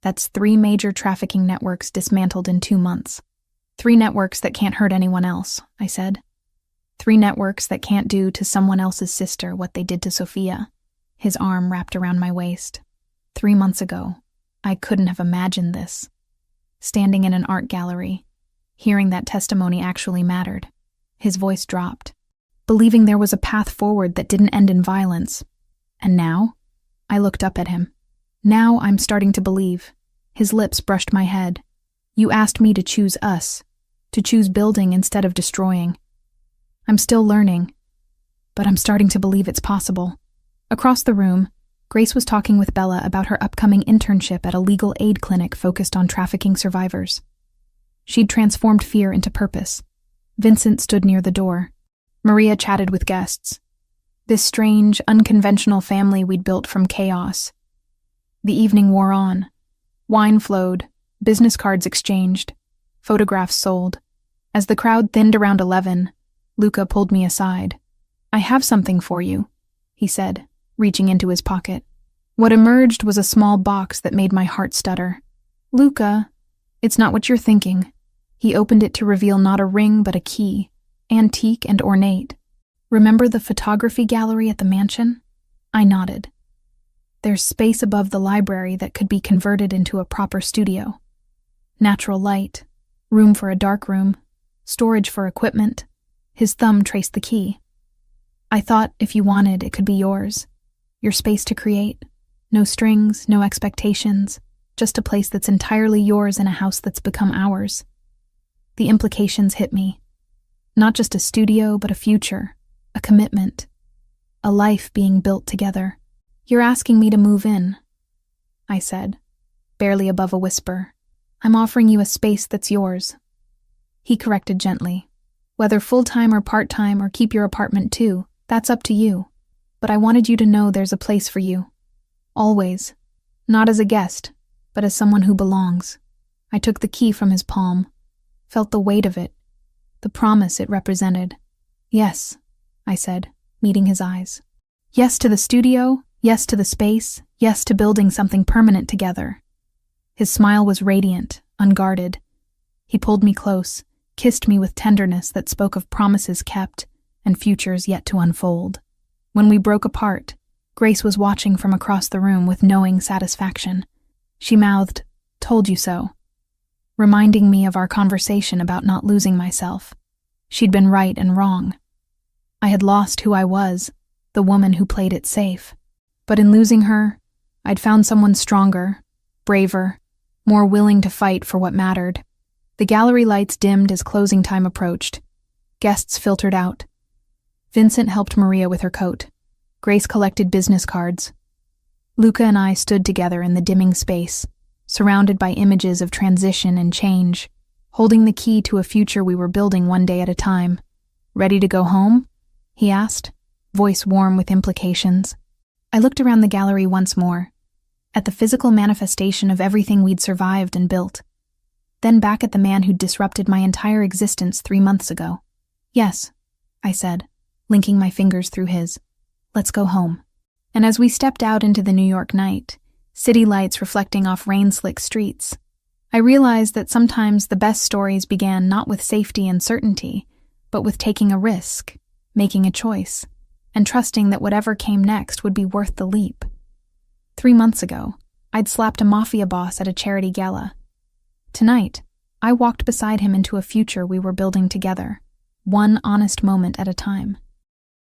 "That's 3 major trafficking networks dismantled in 2 months. 3 networks that can't hurt anyone else," I said. 3 networks that can't do to someone else's sister what they did to Sophia." His arm wrapped around my waist. 3 months ago, I couldn't have imagined this. Standing in an art gallery, hearing that testimony actually mattered. His voice dropped, believing there was a path forward that didn't end in violence. And now? I looked up at him. "Now I'm starting to believe." His lips brushed my head. "You asked me to choose us, to choose building instead of destroying. I'm still learning, but I'm starting to believe it's possible. Across the room, Grace was talking with Bella about her upcoming internship at a legal aid clinic focused on trafficking survivors. She'd transformed fear into purpose. Vincent stood near the door. Maria chatted with guests. This strange, unconventional family we'd built from chaos. The evening wore on. Wine flowed, business cards exchanged, photographs sold. As the crowd thinned around 11, Luca pulled me aside. "I have something for you," he said, reaching into his pocket. What emerged was a small box that made my heart stutter. "Luca, it's not what you're thinking." He opened it to reveal not a ring but a key, antique and ornate. "Remember the photography gallery at the mansion?" I nodded. "There's space above the library that could be converted into a proper studio. Natural light, room for a dark room, storage for equipment." His thumb traced the key. "I thought if you wanted, it could be yours. Your space to create. No strings, no expectations, just a place that's entirely yours in a house that's become ours." The implications hit me. Not just a studio, but a future, a commitment, a life being built together. "You're asking me to move in," I said, barely above a whisper. "I'm offering you a space that's yours." He corrected gently. "Whether full-time or part-time or keep your apartment too, that's up to you. But I wanted you to know there's a place for you. Always. Not as a guest, but as someone who belongs." I took the key from his palm, felt the weight of it, the promise it represented. "Yes," I said, meeting his eyes. "Yes to the studio, yes to the space, yes to building something permanent together." His smile was radiant, unguarded. He pulled me close, kissed me with tenderness that spoke of promises kept and futures yet to unfold. When we broke apart, Grace was watching from across the room with knowing satisfaction. She mouthed, "Told you so," reminding me of our conversation about not losing myself. She'd been right and wrong. I had lost who I was, the woman who played it safe. But in losing her, I'd found someone stronger, braver, more willing to fight for what mattered. The gallery lights dimmed as closing time approached. Guests filtered out. Vincent helped Maria with her coat. Grace collected business cards. Luca and I stood together in the dimming space, surrounded by images of transition and change, holding the key to a future we were building one day at a time. "Ready to go home?" he asked, voice warm with implications. I looked around the gallery once more, at the physical manifestation of everything we'd survived and built, then back at the man who'd disrupted my entire existence 3 months ago. "Yes," I said, linking my fingers through his. "Let's go home." And as we stepped out into the New York night, city lights reflecting off rain-slick streets, I realized that sometimes the best stories began not with safety and certainty, but with taking a risk, making a choice, and trusting that whatever came next would be worth the leap. 3 months ago, I'd slapped a Mafia boss at a charity gala. Tonight, I walked beside him into a future we were building together, one honest moment at a time.